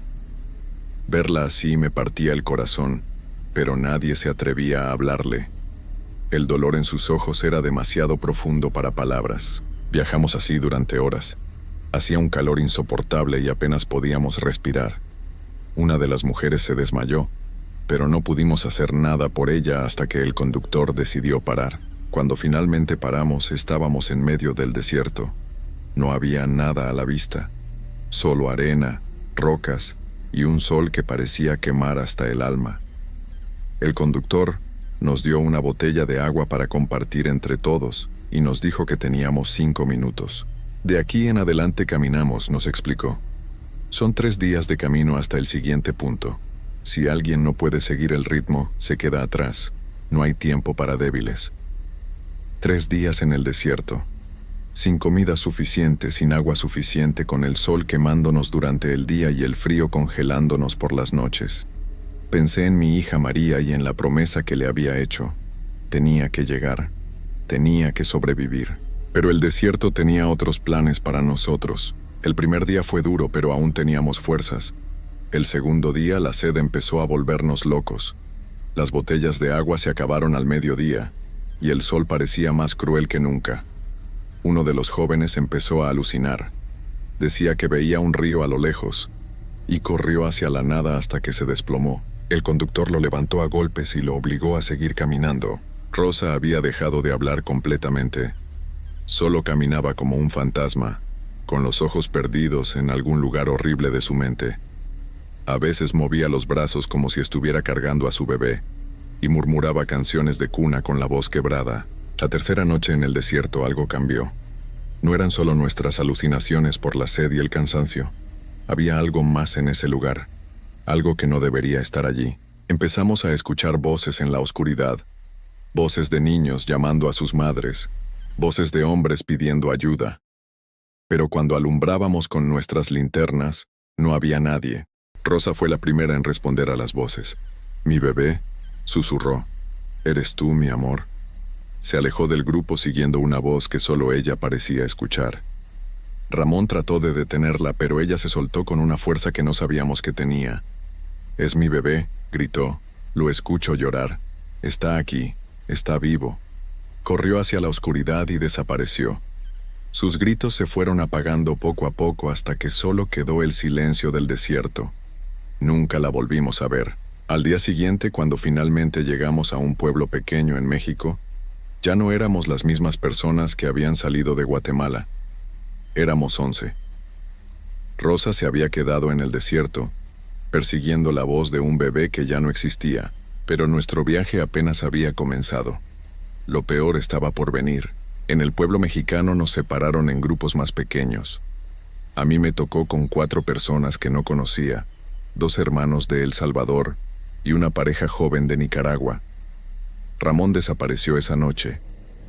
Verla así me partía el corazón, pero nadie se atrevía a hablarle. El dolor en sus ojos era demasiado profundo para palabras. Viajamos así durante horas. Hacía un calor insoportable y apenas podíamos respirar. Una de las mujeres se desmayó, pero no pudimos hacer nada por ella hasta que el conductor decidió parar. Cuando finalmente paramos, estábamos en medio del desierto. No había nada a la vista, solo arena, rocas y un sol que parecía quemar hasta el alma. El conductor nos dio una botella de agua para compartir entre todos y nos dijo que teníamos 5 minutos. «De aquí en adelante caminamos», nos explicó. «Son 3 días de camino hasta el siguiente punto. Si alguien no puede seguir el ritmo, se queda atrás. No hay tiempo para débiles». 3 días en el desierto, sin comida suficiente, sin agua suficiente, con el sol quemándonos durante el día y el frío congelándonos por las noches. Pensé en mi hija María y en la promesa que le había hecho. Tenía que llegar, tenía que sobrevivir. Pero el desierto tenía otros planes para nosotros. El primer día fue duro, pero aún teníamos fuerzas. El segundo día la sed empezó a volvernos locos. Las botellas de agua se acabaron al mediodía, y el sol parecía más cruel que nunca. Uno de los jóvenes empezó a alucinar. Decía que veía un río a lo lejos, y corrió hacia la nada hasta que se desplomó. El conductor lo levantó a golpes y lo obligó a seguir caminando. Rosa había dejado de hablar completamente. Solo caminaba como un fantasma, con los ojos perdidos en algún lugar horrible de su mente. A veces movía los brazos como si estuviera cargando a su bebé, y murmuraba canciones de cuna con la voz quebrada. La tercera noche en el desierto algo cambió. No eran solo nuestras alucinaciones por la sed y el cansancio. Había algo más en ese lugar, algo que no debería estar allí. Empezamos a escuchar voces en la oscuridad, voces de niños llamando a sus madres, voces de hombres pidiendo ayuda. Pero cuando alumbrábamos con nuestras linternas, no había nadie. Rosa fue la primera en responder a las voces. «Mi bebé», susurró. «¿Eres tú, mi amor?» Se alejó del grupo siguiendo una voz que solo ella parecía escuchar. Ramón trató de detenerla, pero ella se soltó con una fuerza que no sabíamos que tenía. «Es mi bebé», gritó. «Lo escucho llorar. Está aquí. Está vivo». Corrió hacia la oscuridad y desapareció. Sus gritos se fueron apagando poco a poco hasta que solo quedó el silencio del desierto. Nunca la volvimos a ver. Al día siguiente, cuando finalmente llegamos a un pueblo pequeño en México, ya no éramos las mismas personas que habían salido de Guatemala. Éramos 11. Rosa se había quedado en el desierto, persiguiendo la voz de un bebé que ya no existía, pero nuestro viaje apenas había comenzado. Lo peor estaba por venir. En el pueblo mexicano nos separaron en grupos más pequeños. A mí me tocó con 4 personas que no conocía, 2 hermanos de El Salvador y una pareja joven de Nicaragua. Ramón desapareció esa noche,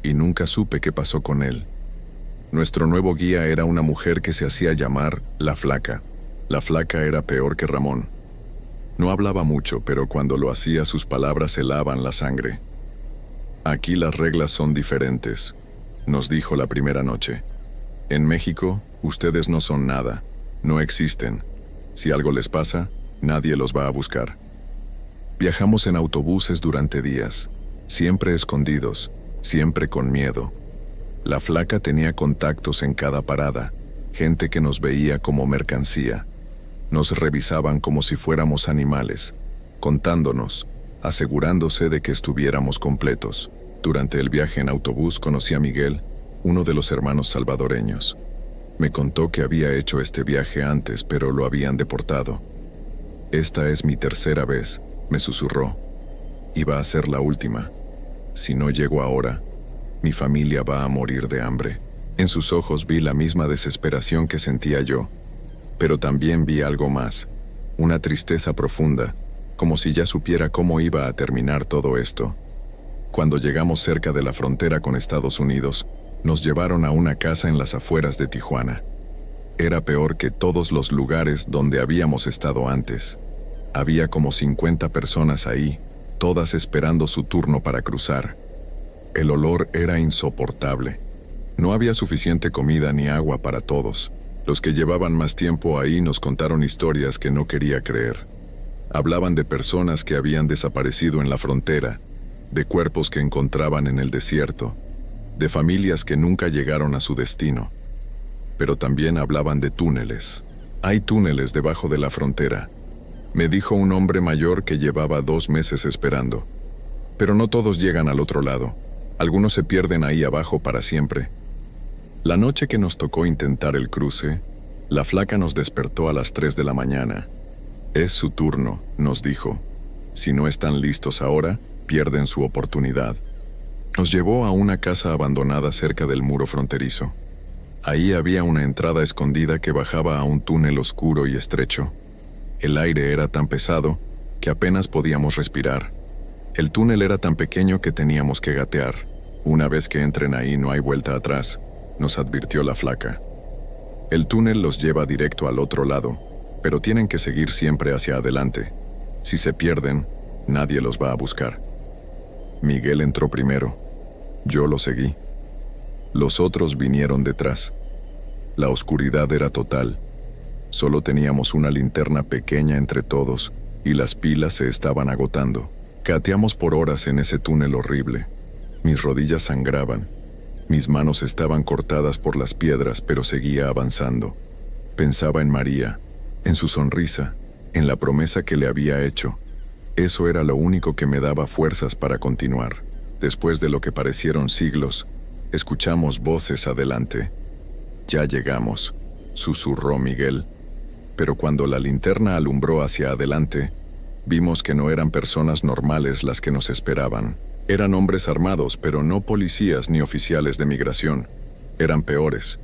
y nunca supe qué pasó con él. Nuestro nuevo guía era una mujer que se hacía llamar La Flaca. La Flaca era peor que Ramón. No hablaba mucho, pero cuando lo hacía sus palabras helaban la sangre. «Aquí las reglas son diferentes», nos dijo la primera noche. «En México, ustedes no son nada, no existen. Si algo les pasa, nadie los va a buscar». Viajamos en autobuses durante días, siempre escondidos, siempre con miedo. La Flaca tenía contactos en cada parada, gente que nos veía como mercancía. Nos revisaban como si fuéramos animales, contándonos, asegurándose de que estuviéramos completos. Durante el viaje en autobús conocí a Miguel, uno de los hermanos salvadoreños. Me contó que había hecho este viaje antes, pero lo habían deportado. «Esta es mi tercera vez», me susurró. «Iba a ser la última. Si no llego ahora, mi familia va a morir de hambre». En sus ojos vi la misma desesperación que sentía yo, pero también vi algo más, una tristeza profunda, como si ya supiera cómo iba a terminar todo esto. Cuando llegamos cerca de la frontera con Estados Unidos, nos llevaron a una casa en las afueras de Tijuana. Era peor que todos los lugares donde habíamos estado antes. Había como 50 personas ahí, todas esperando su turno para cruzar. El olor era insoportable. No había suficiente comida ni agua para todos. Los que llevaban más tiempo ahí nos contaron historias que no quería creer. Hablaban de personas que habían desaparecido en la frontera, de cuerpos que encontraban en el desierto, de familias que nunca llegaron a su destino. Pero también hablaban de túneles. «Hay túneles debajo de la frontera», me dijo un hombre mayor que llevaba 2 meses esperando. «Pero no todos llegan al otro lado. Algunos se pierden ahí abajo para siempre». La noche que nos tocó intentar el cruce, la Flaca nos despertó a las 3 de la mañana. «Es su turno», nos dijo. «Si no están listos ahora, pierden su oportunidad». Nos llevó a una casa abandonada cerca del muro fronterizo. Ahí había una entrada escondida que bajaba a un túnel oscuro y estrecho. El aire era tan pesado que apenas podíamos respirar. El túnel era tan pequeño que teníamos que gatear. «Una vez que entren ahí no hay vuelta atrás», nos advirtió la Flaca. «El túnel los lleva directo al otro lado, pero tienen que seguir siempre hacia adelante. Si se pierden, nadie los va a buscar». Miguel entró primero. Yo lo seguí. Los otros vinieron detrás. La oscuridad era total. Solo teníamos una linterna pequeña entre todos y las pilas se estaban agotando. Gateamos por horas en ese túnel horrible. Mis rodillas sangraban. Mis manos estaban cortadas por las piedras, pero seguía avanzando. Pensaba en María, en su sonrisa, en la promesa que le había hecho. Eso era lo único que me daba fuerzas para continuar. Después de lo que parecieron siglos, escuchamos voces adelante. «Ya llegamos», susurró Miguel. Pero cuando la linterna alumbró hacia adelante, vimos que no eran personas normales las que nos esperaban. Eran hombres armados, pero no policías ni oficiales de migración. Eran peores.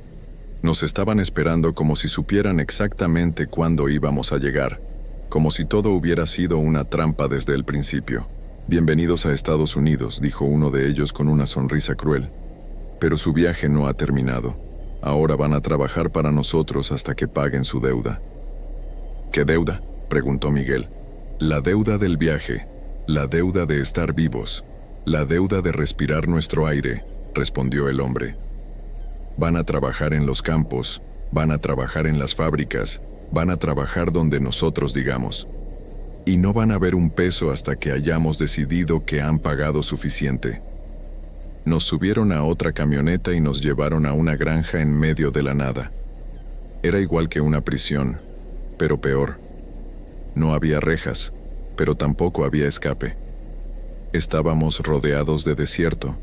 Nos estaban esperando como si supieran exactamente cuándo íbamos a llegar, como si todo hubiera sido una trampa desde el principio. «Bienvenidos a Estados Unidos», dijo uno de ellos con una sonrisa cruel. «Pero su viaje no ha terminado. Ahora van a trabajar para nosotros hasta que paguen su deuda». «¿Qué deuda?», preguntó Miguel. «La deuda del viaje, la deuda de estar vivos, la deuda de respirar nuestro aire», respondió el hombre. «Van a trabajar en los campos, van a trabajar en las fábricas, van a trabajar donde nosotros digamos. Y no van a ver un peso hasta que hayamos decidido que han pagado suficiente». Nos subieron a otra camioneta y nos llevaron a una granja en medio de la nada. Era igual que una prisión, pero peor. No había rejas, pero tampoco había escape. Estábamos rodeados de desierto,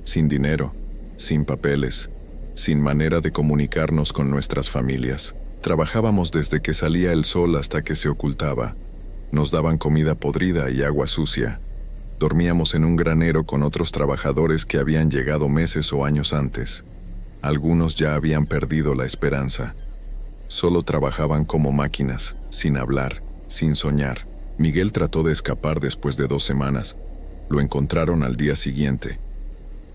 sin dinero, sin papeles, sin manera de comunicarnos con nuestras familias. Trabajábamos desde que salía el sol hasta que se ocultaba. Nos daban comida podrida y agua sucia. Dormíamos en un granero con otros trabajadores que habían llegado meses o años antes. Algunos ya habían perdido la esperanza. Solo trabajaban como máquinas, sin hablar, sin soñar. Miguel trató de escapar después de 2 semanas. Lo encontraron al día siguiente.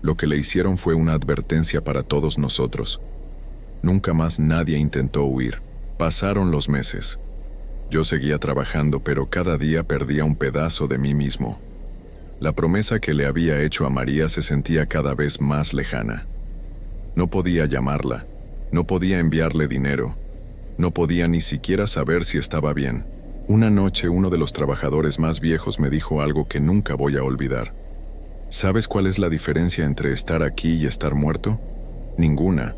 Lo que le hicieron fue una advertencia para todos nosotros. Nunca más nadie intentó huir. Pasaron los meses. Yo seguía trabajando, pero cada día perdía un pedazo de mí mismo. La promesa que le había hecho a María se sentía cada vez más lejana. No podía llamarla, no podía enviarle dinero, no podía ni siquiera saber si estaba bien. Una noche uno de los trabajadores más viejos me dijo algo que nunca voy a olvidar. ¿Sabes cuál es la diferencia entre estar aquí y estar muerto? Ninguna.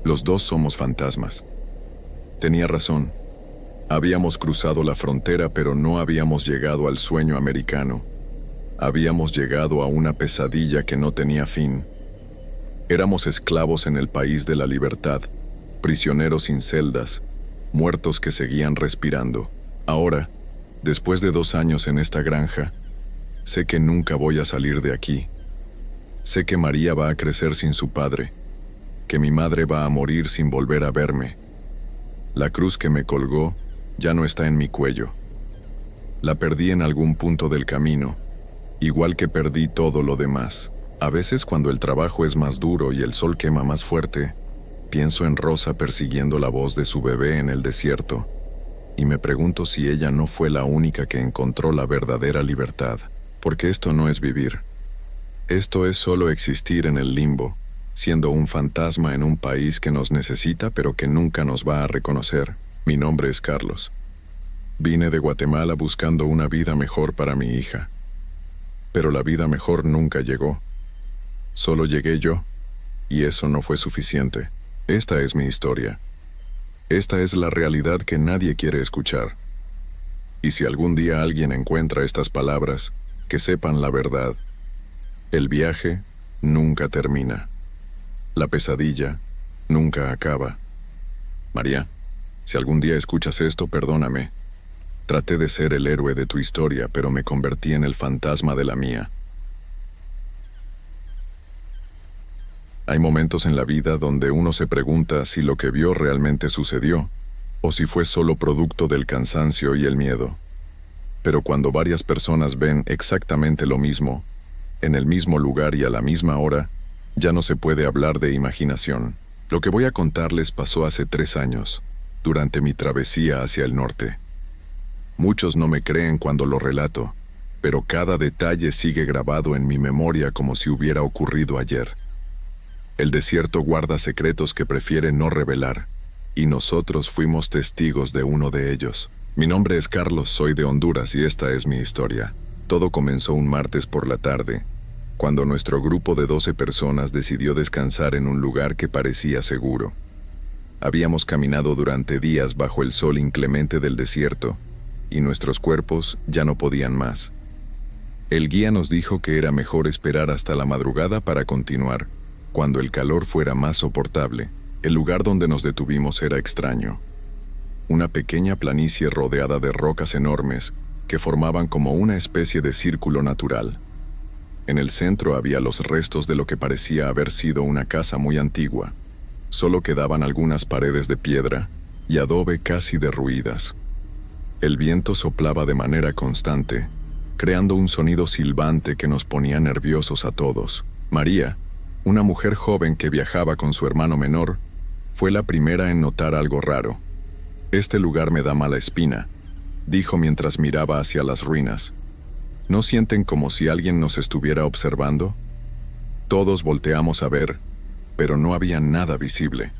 Los dos somos fantasmas. Tenía razón. Habíamos cruzado la frontera, pero no habíamos llegado al sueño americano. Habíamos llegado a una pesadilla que no tenía fin. Éramos esclavos en el país de la libertad, prisioneros sin celdas, muertos que seguían respirando. Ahora, después de 2 años en esta granja, sé que nunca voy a salir de aquí. Sé que María va a crecer sin su padre, que mi madre va a morir sin volver a verme. La cruz que me colgó ya no está en mi cuello. La perdí en algún punto del camino, igual que perdí todo lo demás. A veces cuando el trabajo es más duro y el sol quema más fuerte, pienso en Rosa persiguiendo la voz de su bebé en el desierto, y me pregunto si ella no fue la única que encontró la verdadera libertad, porque esto no es vivir. Esto es solo existir en el limbo, siendo un fantasma en un país que nos necesita pero que nunca nos va a reconocer. Mi nombre es Carlos. Vine de Guatemala buscando una vida mejor para mi hija. Pero la vida mejor nunca llegó. Solo llegué yo, y eso no fue suficiente. Esta es mi historia. Esta es la realidad que nadie quiere escuchar. Y si algún día alguien encuentra estas palabras, que sepan la verdad. El viaje nunca termina. La pesadilla nunca acaba. María, si algún día escuchas esto, perdóname. Traté de ser el héroe de tu historia, pero me convertí en el fantasma de la mía. Hay momentos en la vida donde uno se pregunta si lo que vio realmente sucedió, o si fue solo producto del cansancio y el miedo. Pero cuando varias personas ven exactamente lo mismo, en el mismo lugar y a la misma hora, ya no se puede hablar de imaginación. Lo que voy a contarles pasó hace 3 años, durante mi travesía hacia el norte. Muchos no me creen cuando lo relato, pero cada detalle sigue grabado en mi memoria como si hubiera ocurrido ayer. El desierto guarda secretos que prefiere no revelar, y nosotros fuimos testigos de uno de ellos. Mi nombre es Carlos, soy de Honduras y esta es mi historia. Todo comenzó un martes por la tarde, cuando nuestro grupo de 12 personas decidió descansar en un lugar que parecía seguro. Habíamos caminado durante días bajo el sol inclemente del desierto, y nuestros cuerpos ya no podían más. El guía nos dijo que era mejor esperar hasta la madrugada para continuar, cuando el calor fuera más soportable. El lugar donde nos detuvimos era extraño. una pequeña planicie rodeada de rocas enormes que formaban como una especie de círculo natural. En el centro había los restos de lo que parecía haber sido una casa muy antigua. Solo quedaban algunas paredes de piedra y adobe casi derruidas. El viento soplaba de manera constante, creando un sonido silbante que nos ponía nerviosos a todos. María, una mujer joven que viajaba con su hermano menor, fue la primera en notar algo raro. «Este lugar me da mala espina», dijo mientras miraba hacia las ruinas. «¿No sienten como si alguien nos estuviera observando?» Todos volteamos a ver, pero no había nada visible.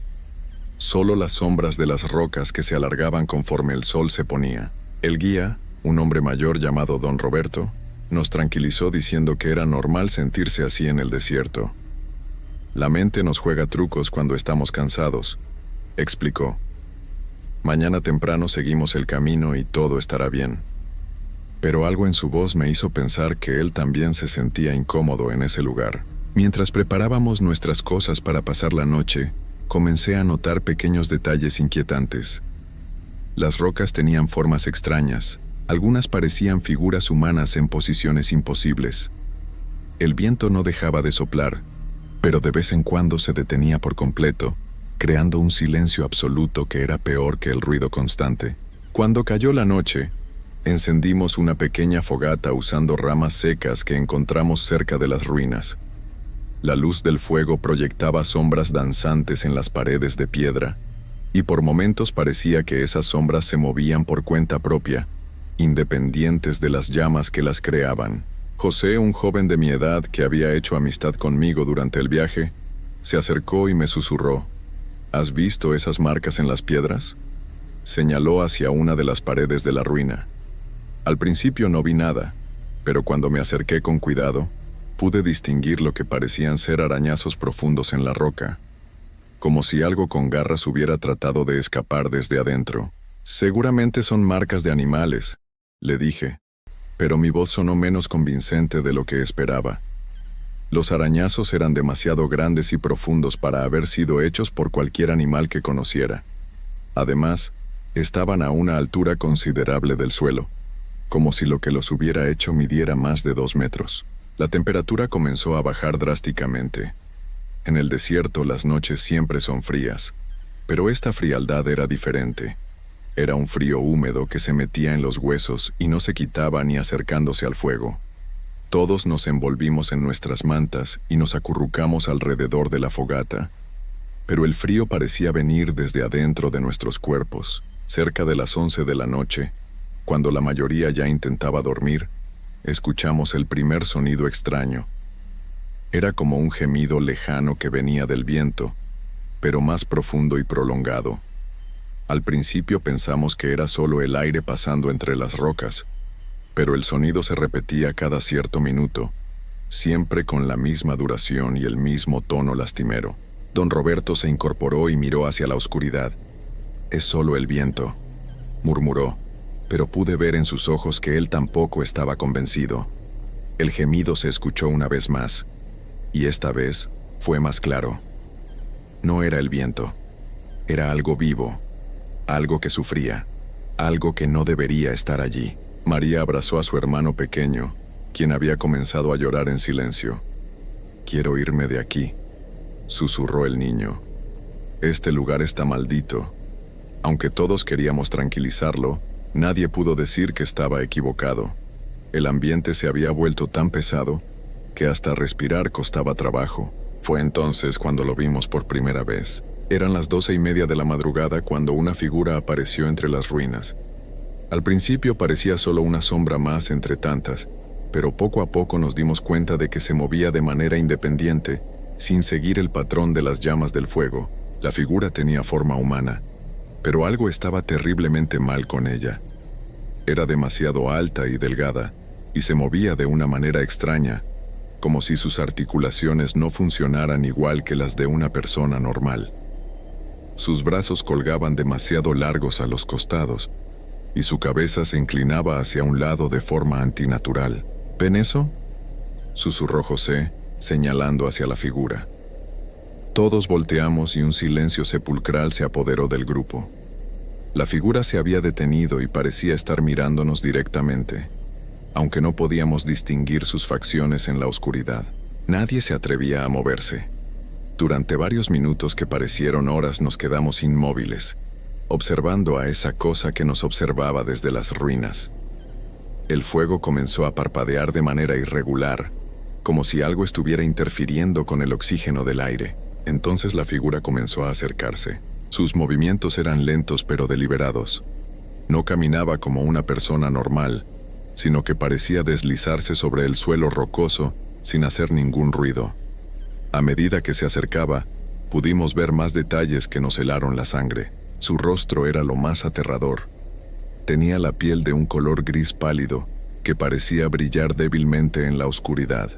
Solo las sombras de las rocas que se alargaban conforme el sol se ponía. El guía, un hombre mayor llamado Don Roberto, nos tranquilizó diciendo que era normal sentirse así en el desierto. «La mente nos juega trucos cuando estamos cansados», explicó. «Mañana temprano seguimos el camino y todo estará bien». Pero algo en su voz me hizo pensar que él también se sentía incómodo en ese lugar. Mientras preparábamos nuestras cosas para pasar la noche, comencé a notar pequeños detalles inquietantes. Las rocas tenían formas extrañas, algunas parecían figuras humanas en posiciones imposibles. El viento no dejaba de soplar, pero de vez en cuando se detenía por completo, creando un silencio absoluto que era peor que el ruido constante. Cuando cayó la noche, encendimos una pequeña fogata usando ramas secas que encontramos cerca de las ruinas. La luz del fuego proyectaba sombras danzantes en las paredes de piedra, y por momentos parecía que esas sombras se movían por cuenta propia, independientes de las llamas que las creaban. José, un joven de mi edad que había hecho amistad conmigo durante el viaje, se acercó y me susurró: «¿Has visto esas marcas en las piedras?». Señaló hacia una de las paredes de la ruina. Al principio no vi nada, pero cuando me acerqué con cuidado, pude distinguir lo que parecían ser arañazos profundos en la roca, como si algo con garras hubiera tratado de escapar desde adentro. «Seguramente son marcas de animales», le dije, pero mi voz sonó menos convincente de lo que esperaba. Los arañazos eran demasiado grandes y profundos para haber sido hechos por cualquier animal que conociera. Además, estaban a una altura considerable del suelo, como si lo que los hubiera hecho midiera más de 2 metros. La temperatura comenzó a bajar drásticamente. En el desierto las noches siempre son frías, pero esta frialdad era diferente. Era un frío húmedo que se metía en los huesos y no se quitaba ni acercándose al fuego. Todos nos envolvimos en nuestras mantas y nos acurrucamos alrededor de la fogata, pero el frío parecía venir desde adentro de nuestros cuerpos. Cerca de las 11 de la noche, cuando la mayoría ya intentaba dormir, escuchamos el primer sonido extraño. Era como un gemido lejano que venía del viento, pero más profundo y prolongado. Al principio pensamos que era solo el aire pasando entre las rocas, pero el sonido se repetía cada cierto minuto, siempre con la misma duración y el mismo tono lastimero. Don Roberto se incorporó y miró hacia la oscuridad. «Es solo el viento», murmuró, pero pude ver en sus ojos que él tampoco estaba convencido. El gemido se escuchó una vez más, y esta vez fue más claro. No era el viento, era algo vivo, algo que sufría, algo que no debería estar allí. María abrazó a su hermano pequeño, quien había comenzado a llorar en silencio. «Quiero irme de aquí», susurró el niño. «Este lugar está maldito». Aunque todos queríamos tranquilizarlo, nadie pudo decir que estaba equivocado. El ambiente se había vuelto tan pesado que hasta respirar costaba trabajo. Fue entonces cuando lo vimos por primera vez. Eran las 12:30 de la madrugada cuando una figura apareció entre las ruinas. Al principio parecía solo una sombra más entre tantas, pero poco a poco nos dimos cuenta de que se movía de manera independiente, sin seguir el patrón de las llamas del fuego. La figura tenía forma humana, pero algo estaba terriblemente mal con ella. Era demasiado alta y delgada, y se movía de una manera extraña, como si sus articulaciones no funcionaran igual que las de una persona normal. Sus brazos colgaban demasiado largos a los costados, y su cabeza se inclinaba hacia un lado de forma antinatural. «¿Ven eso?», susurró José, señalando hacia la figura. Todos volteamos y un silencio sepulcral se apoderó del grupo. La figura se había detenido y parecía estar mirándonos directamente, aunque no podíamos distinguir sus facciones en la oscuridad. Nadie se atrevía a moverse. Durante varios minutos que parecieron horas nos quedamos inmóviles, observando a esa cosa que nos observaba desde las ruinas. El fuego comenzó a parpadear de manera irregular, como si algo estuviera interfiriendo con el oxígeno del aire. Entonces la figura comenzó a acercarse. Sus movimientos eran lentos pero deliberados. No caminaba como una persona normal, sino que parecía deslizarse sobre el suelo rocoso sin hacer ningún ruido. A medida que se acercaba, pudimos ver más detalles que nos helaron la sangre. Su rostro era lo más aterrador. Tenía la piel de un color gris pálido que parecía brillar débilmente en la oscuridad.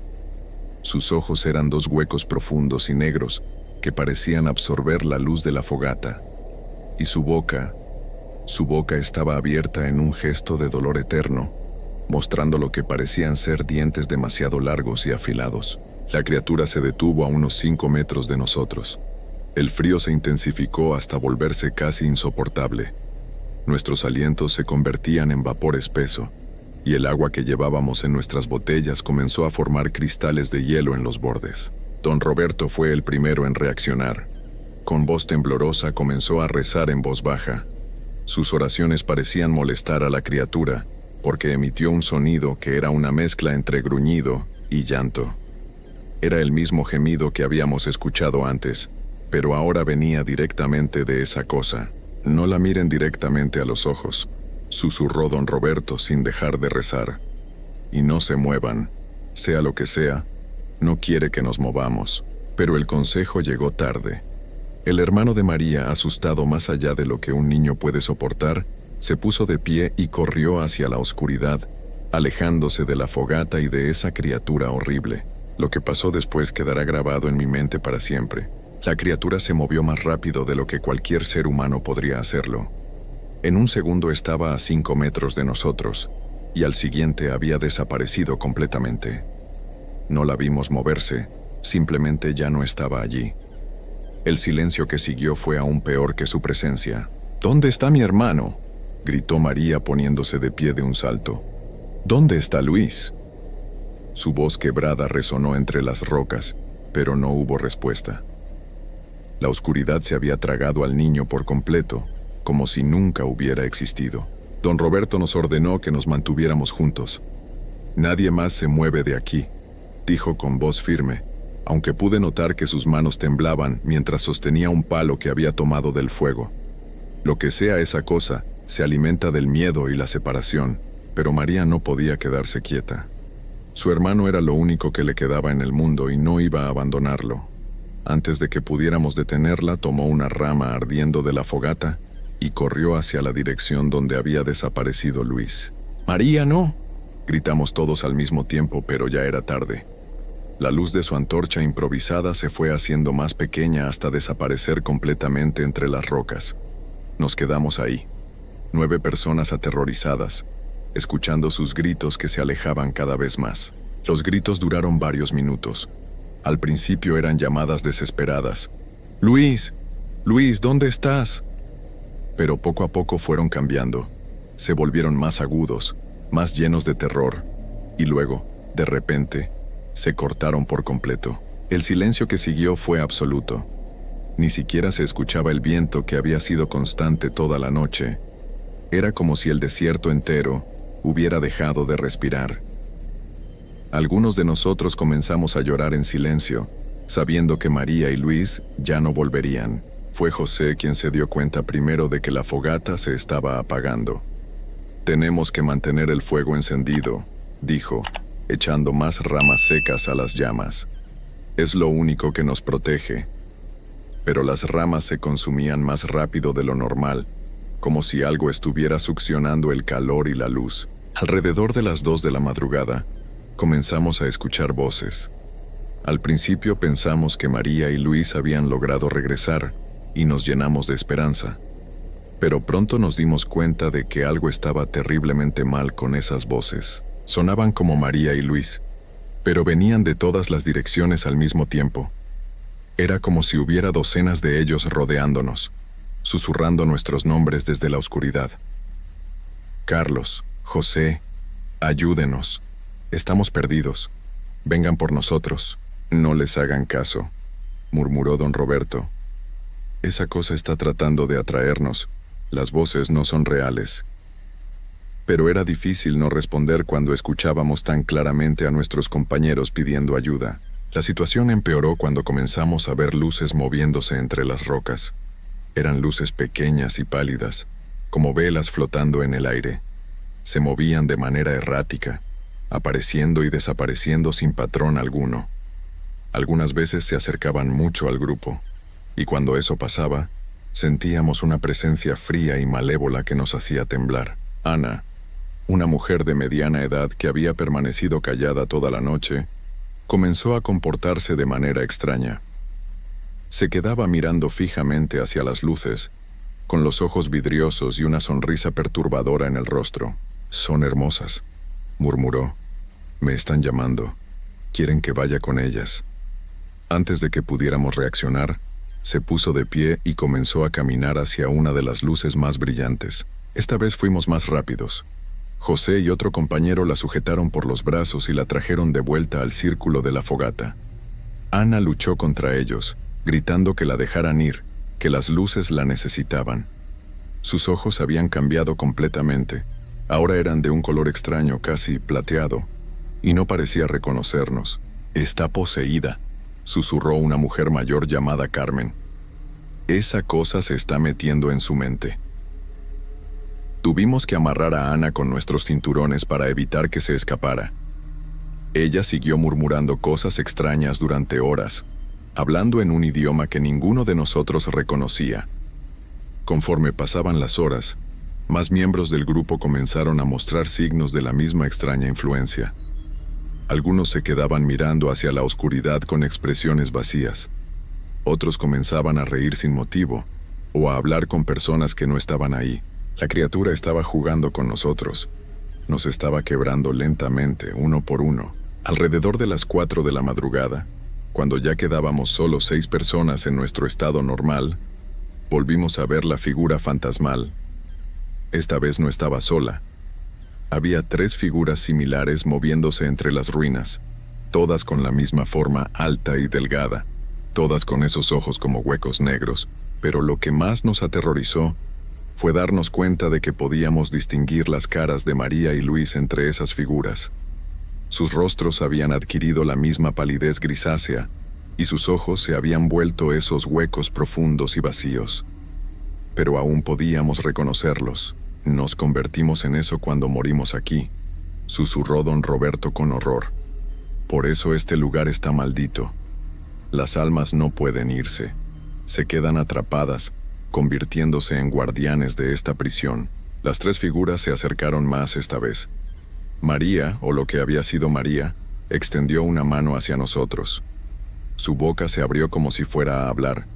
Sus ojos eran dos huecos profundos y negros que parecían absorber la luz de la fogata. Y su boca estaba abierta en un gesto de dolor eterno, mostrando lo que parecían ser dientes demasiado largos y afilados. La criatura se detuvo a unos 5 metros de nosotros. El frío se intensificó hasta volverse casi insoportable. Nuestros alientos se convertían en vapor espeso, y el agua que llevábamos en nuestras botellas comenzó a formar cristales de hielo en los bordes. Don Roberto fue el primero en reaccionar. Con voz temblorosa comenzó a rezar en voz baja. Sus oraciones parecían molestar a la criatura, porque emitió un sonido que era una mezcla entre gruñido y llanto. Era el mismo gemido que habíamos escuchado antes, pero ahora venía directamente de esa cosa. «No la miren directamente a los ojos», susurró don Roberto sin dejar de rezar. «Y no se muevan, sea lo que sea, no quiere que nos movamos». Pero el consejo llegó tarde. El hermano de María, asustado más allá de lo que un niño puede soportar, se puso de pie y corrió hacia la oscuridad, alejándose de la fogata y de esa criatura horrible. Lo que pasó después quedará grabado en mi mente para siempre. La criatura se movió más rápido de lo que cualquier ser humano podría hacerlo. En un segundo estaba a 5 metros de nosotros, y al siguiente había desaparecido completamente. No la vimos moverse, simplemente ya no estaba allí. El silencio que siguió fue aún peor que su presencia. «¿Dónde está mi hermano?», gritó María poniéndose de pie de un salto. «¿Dónde está Luis?». Su voz quebrada resonó entre las rocas, pero no hubo respuesta. La oscuridad se había tragado al niño por completo, como si nunca hubiera existido. Don Roberto nos ordenó que nos mantuviéramos juntos. «Nadie más se mueve de aquí», dijo con voz firme, aunque pude notar que sus manos temblaban mientras sostenía un palo que había tomado del fuego. Lo que sea esa cosa, se alimenta del miedo y la separación, pero María no podía quedarse quieta. Su hermano era lo único que le quedaba en el mundo y no iba a abandonarlo. Antes de que pudiéramos detenerla, tomó una rama ardiendo de la fogata y corrió hacia la dirección donde había desaparecido Luis. «¡María, no!», gritamos todos al mismo tiempo, pero ya era tarde. La luz de su antorcha improvisada se fue haciendo más pequeña hasta desaparecer completamente entre las rocas. Nos quedamos ahí, 9 personas aterrorizadas, escuchando sus gritos que se alejaban cada vez más. Los gritos duraron varios minutos. Al principio eran llamadas desesperadas. «¡Luis! ¡Luis, ¿dónde estás?». Pero poco a poco fueron cambiando. Se volvieron más agudos, más llenos de terror, y luego, de repente, se cortaron por completo. El silencio que siguió fue absoluto. Ni siquiera se escuchaba el viento que había sido constante toda la noche. Era como si el desierto entero hubiera dejado de respirar. Algunos de nosotros comenzamos a llorar en silencio, sabiendo que María y Luis ya no volverían. Fue José quien se dio cuenta primero de que la fogata se estaba apagando. «Tenemos que mantener el fuego encendido», dijo, echando más ramas secas a las llamas. «Es lo único que nos protege». Pero las ramas se consumían más rápido de lo normal, como si algo estuviera succionando el calor y la luz. Alrededor de las 2 de la madrugada, comenzamos a escuchar voces. Al principio pensamos que María y Luis habían logrado regresar, y nos llenamos de esperanza. Pero pronto nos dimos cuenta de que algo estaba terriblemente mal con esas voces. Sonaban como María y Luis, pero venían de todas las direcciones al mismo tiempo. Era como si hubiera docenas de ellos rodeándonos. susurrando nuestros nombres desde la oscuridad. Carlos, José, ayúdenos. Estamos perdidos. Vengan por nosotros. No les hagan caso, murmuró don Roberto. Esa cosa está tratando de atraernos. Las voces no son reales. Pero era difícil no responder cuando escuchábamos tan claramente a nuestros compañeros pidiendo ayuda. La situación empeoró cuando comenzamos a ver luces moviéndose entre las rocas. Eran luces pequeñas y pálidas, como velas flotando en el aire. Se movían de manera errática, apareciendo y desapareciendo sin patrón alguno. Algunas veces se acercaban mucho al grupo, y cuando eso pasaba, sentíamos una presencia fría y malévola que nos hacía temblar. Ana, una mujer de mediana edad que había permanecido callada toda la noche, comenzó a comportarse de manera extraña. Se quedaba mirando fijamente hacia las luces, con los ojos vidriosos y una sonrisa perturbadora en el rostro. «Son hermosas», murmuró. «Me están llamando. Quieren que vaya con ellas». Antes de que pudiéramos reaccionar, se puso de pie y comenzó a caminar hacia una de las luces más brillantes. Esta vez fuimos más rápidos. José y otro compañero la sujetaron por los brazos y la trajeron de vuelta al círculo de la fogata. Ana luchó contra ellos, gritando que la dejaran ir, que las luces la necesitaban. Sus ojos habían cambiado completamente. Ahora eran de un color extraño, casi plateado, y no parecía reconocernos. «Está poseída», susurró una mujer mayor llamada Carmen. «Esa cosa se está metiendo en su mente». Tuvimos que amarrar a Ana con nuestros cinturones para evitar que se escapara. Ella siguió murmurando cosas extrañas durante horas, hablando en un idioma que ninguno de nosotros reconocía. Conforme pasaban las horas, más miembros del grupo comenzaron a mostrar signos de la misma extraña influencia. Algunos se quedaban mirando hacia la oscuridad con expresiones vacías. Otros comenzaban a reír sin motivo, o a hablar con personas que no estaban ahí. La criatura estaba jugando con nosotros. Nos estaba quebrando lentamente, uno por uno. Alrededor de las 4 de la madrugada, cuando ya quedábamos solo 6 personas en nuestro estado normal, volvimos a ver la figura fantasmal. Esta vez no estaba sola. Había 3 figuras similares moviéndose entre las ruinas, todas con la misma forma alta y delgada, todas con esos ojos como huecos negros, pero lo que más nos aterrorizó fue darnos cuenta de que podíamos distinguir las caras de María y Luis entre esas figuras. Sus rostros habían adquirido la misma palidez grisácea, y sus ojos se habían vuelto esos huecos profundos y vacíos. Pero aún podíamos reconocerlos. «Nos convertimos en eso cuando morimos aquí», susurró don Roberto con horror. «Por eso este lugar está maldito. Las almas no pueden irse. Se quedan atrapadas, convirtiéndose en guardianes de esta prisión». Las 3 figuras se acercaron más esta vez. María, o lo que había sido María, extendió una mano hacia nosotros. Su boca se abrió como si fuera a hablar,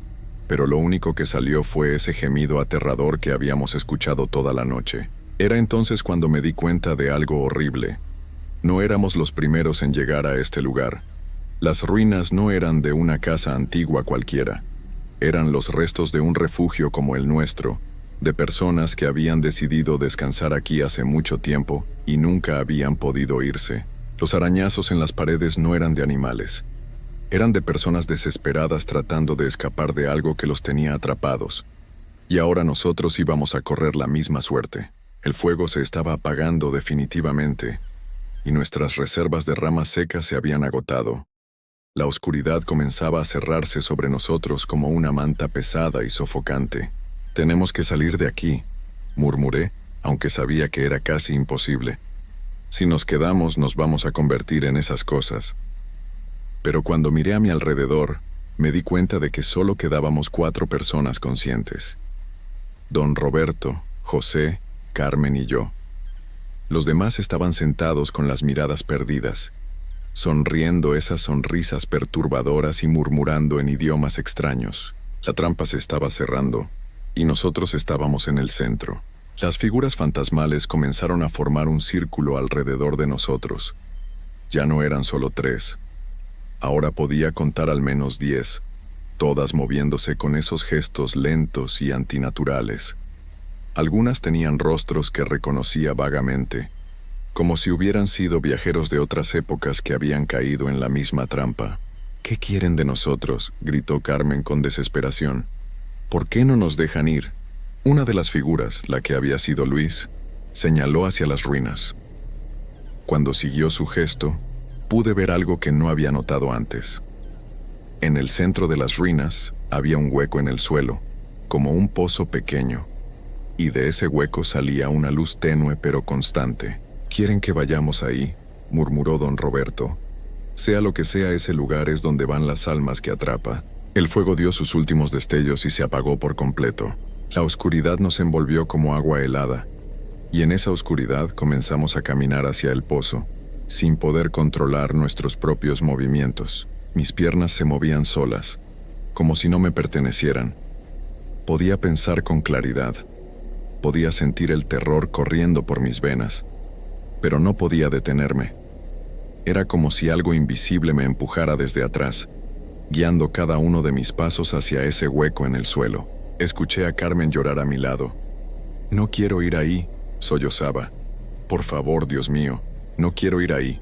pero lo único que salió fue ese gemido aterrador que habíamos escuchado toda la noche. Era entonces cuando me di cuenta de algo horrible. No éramos los primeros en llegar a este lugar. Las ruinas no eran de una casa antigua cualquiera. Eran los restos de un refugio como el nuestro, de personas que habían decidido descansar aquí hace mucho tiempo y nunca habían podido irse. Los arañazos en las paredes no eran de animales. Eran de personas desesperadas tratando de escapar de algo que los tenía atrapados. Y ahora nosotros íbamos a correr la misma suerte. El fuego se estaba apagando definitivamente, y nuestras reservas de ramas secas se habían agotado. La oscuridad comenzaba a cerrarse sobre nosotros como una manta pesada y sofocante. «Tenemos que salir de aquí», murmuré, aunque sabía que era casi imposible. «Si nos quedamos, nos vamos a convertir en esas cosas». Pero cuando miré a mi alrededor, me di cuenta de que solo quedábamos 4 personas conscientes. Don Roberto, José, Carmen y yo. Los demás estaban sentados con las miradas perdidas, sonriendo esas sonrisas perturbadoras y murmurando en idiomas extraños. La trampa se estaba cerrando, y nosotros estábamos en el centro. Las figuras fantasmales comenzaron a formar un círculo alrededor de nosotros. Ya no eran solo 3. Ahora podía contar al menos 10. todas moviéndose con esos gestos lentos y antinaturales. Algunas tenían rostros que reconocía vagamente, como si hubieran sido viajeros de otras épocas que habían caído en la misma trampa. «¿Qué quieren de nosotros?», gritó Carmen con desesperación. «¿Por qué no nos dejan ir?». Una de las figuras, la que había sido Luis, señaló hacia las ruinas. Cuando siguió su gesto, pude ver algo que no había notado antes. En el centro de las ruinas había un hueco en el suelo, como un pozo pequeño, y de ese hueco salía una luz tenue pero constante. «¿Quieren que vayamos ahí?», murmuró don Roberto. «Sea lo que sea, ese lugar es donde van las almas que atrapa». El fuego dio sus últimos destellos y se apagó por completo. La oscuridad nos envolvió como agua helada, y en esa oscuridad comenzamos a caminar hacia el pozo, sin poder controlar nuestros propios movimientos. Mis piernas se movían solas, como si no me pertenecieran. Podía pensar con claridad. Podía sentir el terror corriendo por mis venas, pero no podía detenerme. Era como si algo invisible me empujara desde atrás, guiando cada uno de mis pasos hacia ese hueco en el suelo. Escuché a Carmen llorar a mi lado. «No quiero ir ahí», sollozaba. «Por favor, Dios mío, no quiero ir ahí».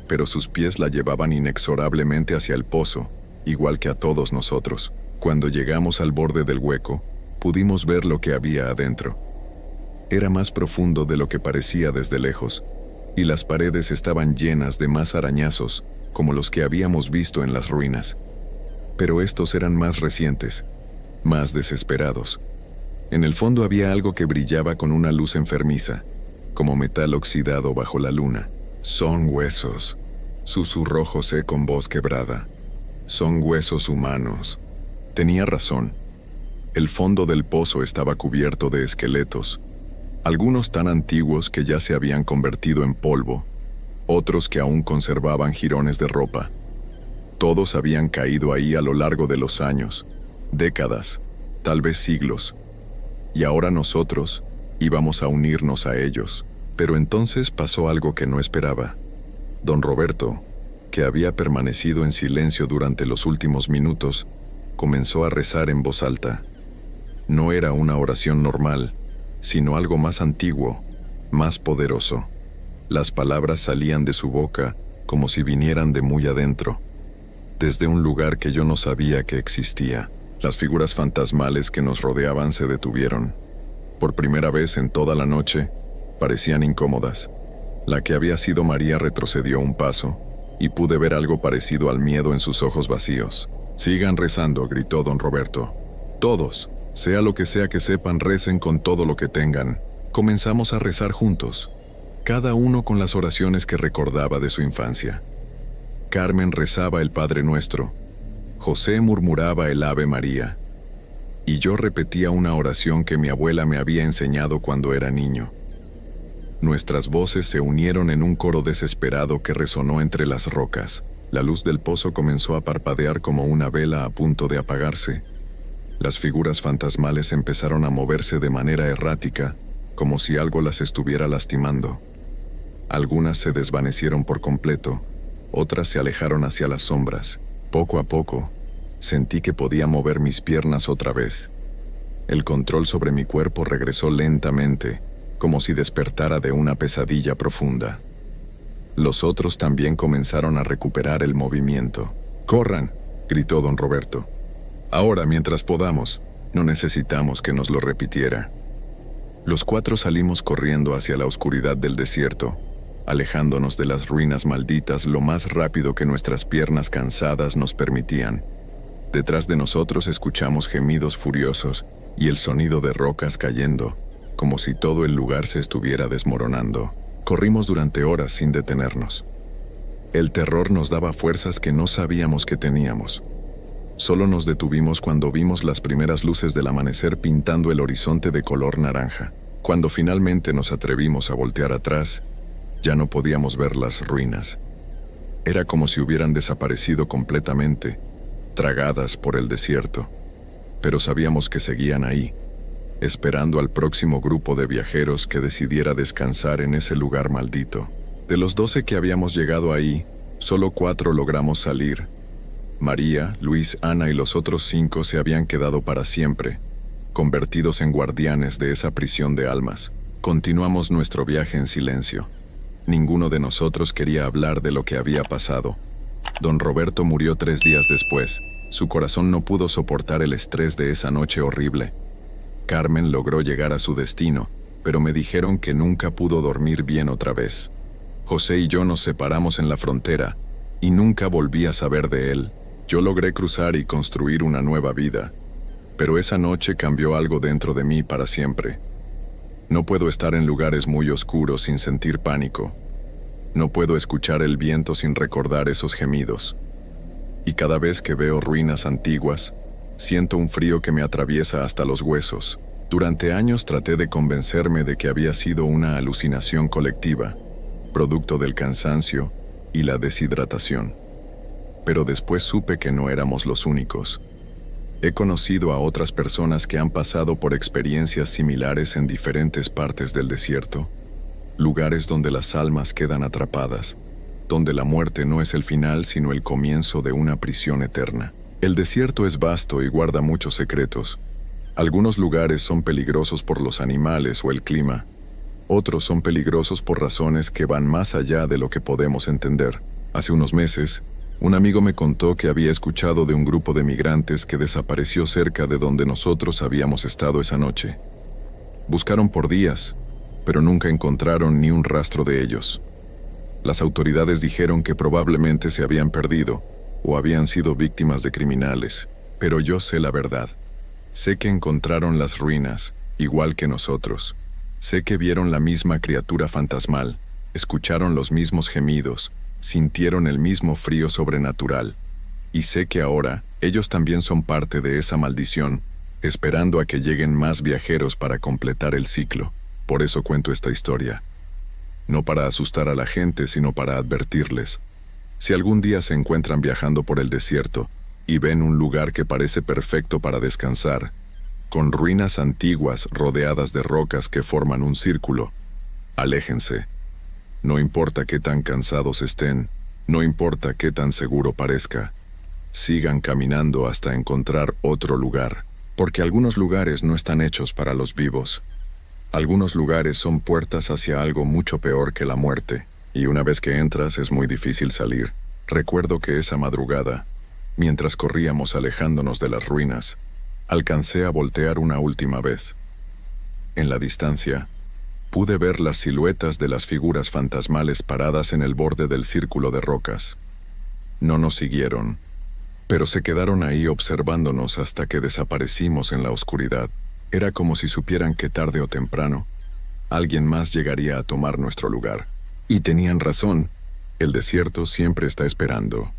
Pero sus pies la llevaban inexorablemente hacia el pozo, igual que a todos nosotros. Cuando llegamos al borde del hueco, pudimos ver lo que había adentro. Era más profundo de lo que parecía desde lejos, y las paredes estaban llenas de más arañazos, como los que habíamos visto en las ruinas. Pero estos eran más recientes, más desesperados. En el fondo había algo que brillaba con una luz enfermiza, como metal oxidado bajo la luna. «Son huesos», susurró José con voz quebrada. «Son huesos humanos». Tenía razón. El fondo del pozo estaba cubierto de esqueletos, algunos tan antiguos que ya se habían convertido en polvo, otros que aún conservaban jirones de ropa. Todos habían caído ahí a lo largo de los años, décadas, tal vez siglos, y ahora nosotros íbamos a unirnos a ellos. Pero entonces pasó algo que no esperaba. Don Roberto, que había permanecido en silencio durante los últimos minutos, comenzó a rezar en voz alta. No era una oración normal, sino algo más antiguo, más poderoso. Las palabras salían de su boca como si vinieran de muy adentro, desde un lugar que yo no sabía que existía. Las figuras fantasmales que nos rodeaban se detuvieron. Por primera vez en toda la noche, parecían incómodas. La que había sido María retrocedió un paso, y pude ver algo parecido al miedo en sus ojos vacíos. «Sigan rezando», gritó don Roberto. «Todos, sea lo que sea que sepan, recen con todo lo que tengan». Comenzamos a rezar juntos, cada uno con las oraciones que recordaba de su infancia. Carmen rezaba el Padre Nuestro, José murmuraba el Ave María, y yo repetía una oración que mi abuela me había enseñado cuando era niño. Nuestras voces se unieron en un coro desesperado que resonó entre las rocas. La luz del pozo comenzó a parpadear como una vela a punto de apagarse. Las figuras fantasmales empezaron a moverse de manera errática, como si algo las estuviera lastimando. Algunas se desvanecieron por completo, otras se alejaron hacia las sombras. Poco a poco, sentí que podía mover mis piernas otra vez. El control sobre mi cuerpo regresó lentamente, como si despertara de una pesadilla profunda. Los otros también comenzaron a recuperar el movimiento. «¡Corran!», gritó don Roberto. «Ahora, mientras podamos, no necesitamos que nos lo repitiera». Los cuatro salimos corriendo hacia la oscuridad del desierto, alejándonos de las ruinas malditas lo más rápido que nuestras piernas cansadas nos permitían. Detrás de nosotros escuchamos gemidos furiosos y el sonido de rocas cayendo, como si todo el lugar se estuviera desmoronando. Corrimos durante horas sin detenernos. El terror nos daba fuerzas que no sabíamos que teníamos. Solo nos detuvimos cuando vimos las primeras luces del amanecer pintando el horizonte de color naranja. Cuando finalmente nos atrevimos a voltear atrás, ya no podíamos ver las ruinas. Era como si hubieran desaparecido completamente, tragadas por el desierto. Pero sabíamos que seguían ahí, esperando al próximo grupo de viajeros que decidiera descansar en ese lugar maldito. De los 12 que habíamos llegado ahí, solo 4 logramos salir, María, Luis, Ana y los otros 5 se habían quedado para siempre, convertidos en guardianes de esa prisión de almas. Continuamos nuestro viaje en silencio. Ninguno de nosotros quería hablar de lo que había pasado. Don Roberto murió 3 días después. Su corazón no pudo soportar el estrés de esa noche horrible. Carmen logró llegar a su destino, pero me dijeron que nunca pudo dormir bien otra vez. José y yo nos separamos en la frontera, y nunca volví a saber de él. Yo logré cruzar y construir una nueva vida, pero esa noche cambió algo dentro de mí para siempre. No puedo estar en lugares muy oscuros sin sentir pánico. No puedo escuchar el viento sin recordar esos gemidos. Y cada vez que veo ruinas antiguas, siento un frío que me atraviesa hasta los huesos. Durante años traté de convencerme de que había sido una alucinación colectiva, producto del cansancio y la deshidratación. Pero después supe que no éramos los únicos. He conocido a otras personas que han pasado por experiencias similares en diferentes partes del desierto, lugares donde las almas quedan atrapadas, donde la muerte no es el final sino el comienzo de una prisión eterna. El desierto es vasto y guarda muchos secretos. Algunos lugares son peligrosos por los animales o el clima. Otros son peligrosos por razones que van más allá de lo que podemos entender. Hace unos meses, un amigo me contó que había escuchado de un grupo de migrantes que desapareció cerca de donde nosotros habíamos estado esa noche. Buscaron por días, pero nunca encontraron ni un rastro de ellos. Las autoridades dijeron que probablemente se habían perdido o habían sido víctimas de criminales, pero yo sé la verdad. Sé que encontraron las ruinas, igual que nosotros. Sé que vieron la misma criatura fantasmal, escucharon los mismos gemidos, sintieron el mismo frío sobrenatural. Y sé que ahora, ellos también son parte de esa maldición, esperando a que lleguen más viajeros para completar el ciclo. Por eso cuento esta historia. No para asustar a la gente, sino para advertirles. Si algún día se encuentran viajando por el desierto y ven un lugar que parece perfecto para descansar, con ruinas antiguas rodeadas de rocas que forman un círculo, aléjense. No importa qué tan cansados estén, no importa qué tan seguro parezca, sigan caminando hasta encontrar otro lugar, porque algunos lugares no están hechos para los vivos. Algunos lugares son puertas hacia algo mucho peor que la muerte, y una vez que entras es muy difícil salir. Recuerdo que esa madrugada, mientras corríamos alejándonos de las ruinas, alcancé a voltear una última vez. En la distancia, pude ver las siluetas de las figuras fantasmales paradas en el borde del círculo de rocas. No nos siguieron, pero se quedaron ahí observándonos hasta que desaparecimos en la oscuridad. Era como si supieran que tarde o temprano, alguien más llegaría a tomar nuestro lugar. Y tenían razón, el desierto siempre está esperando.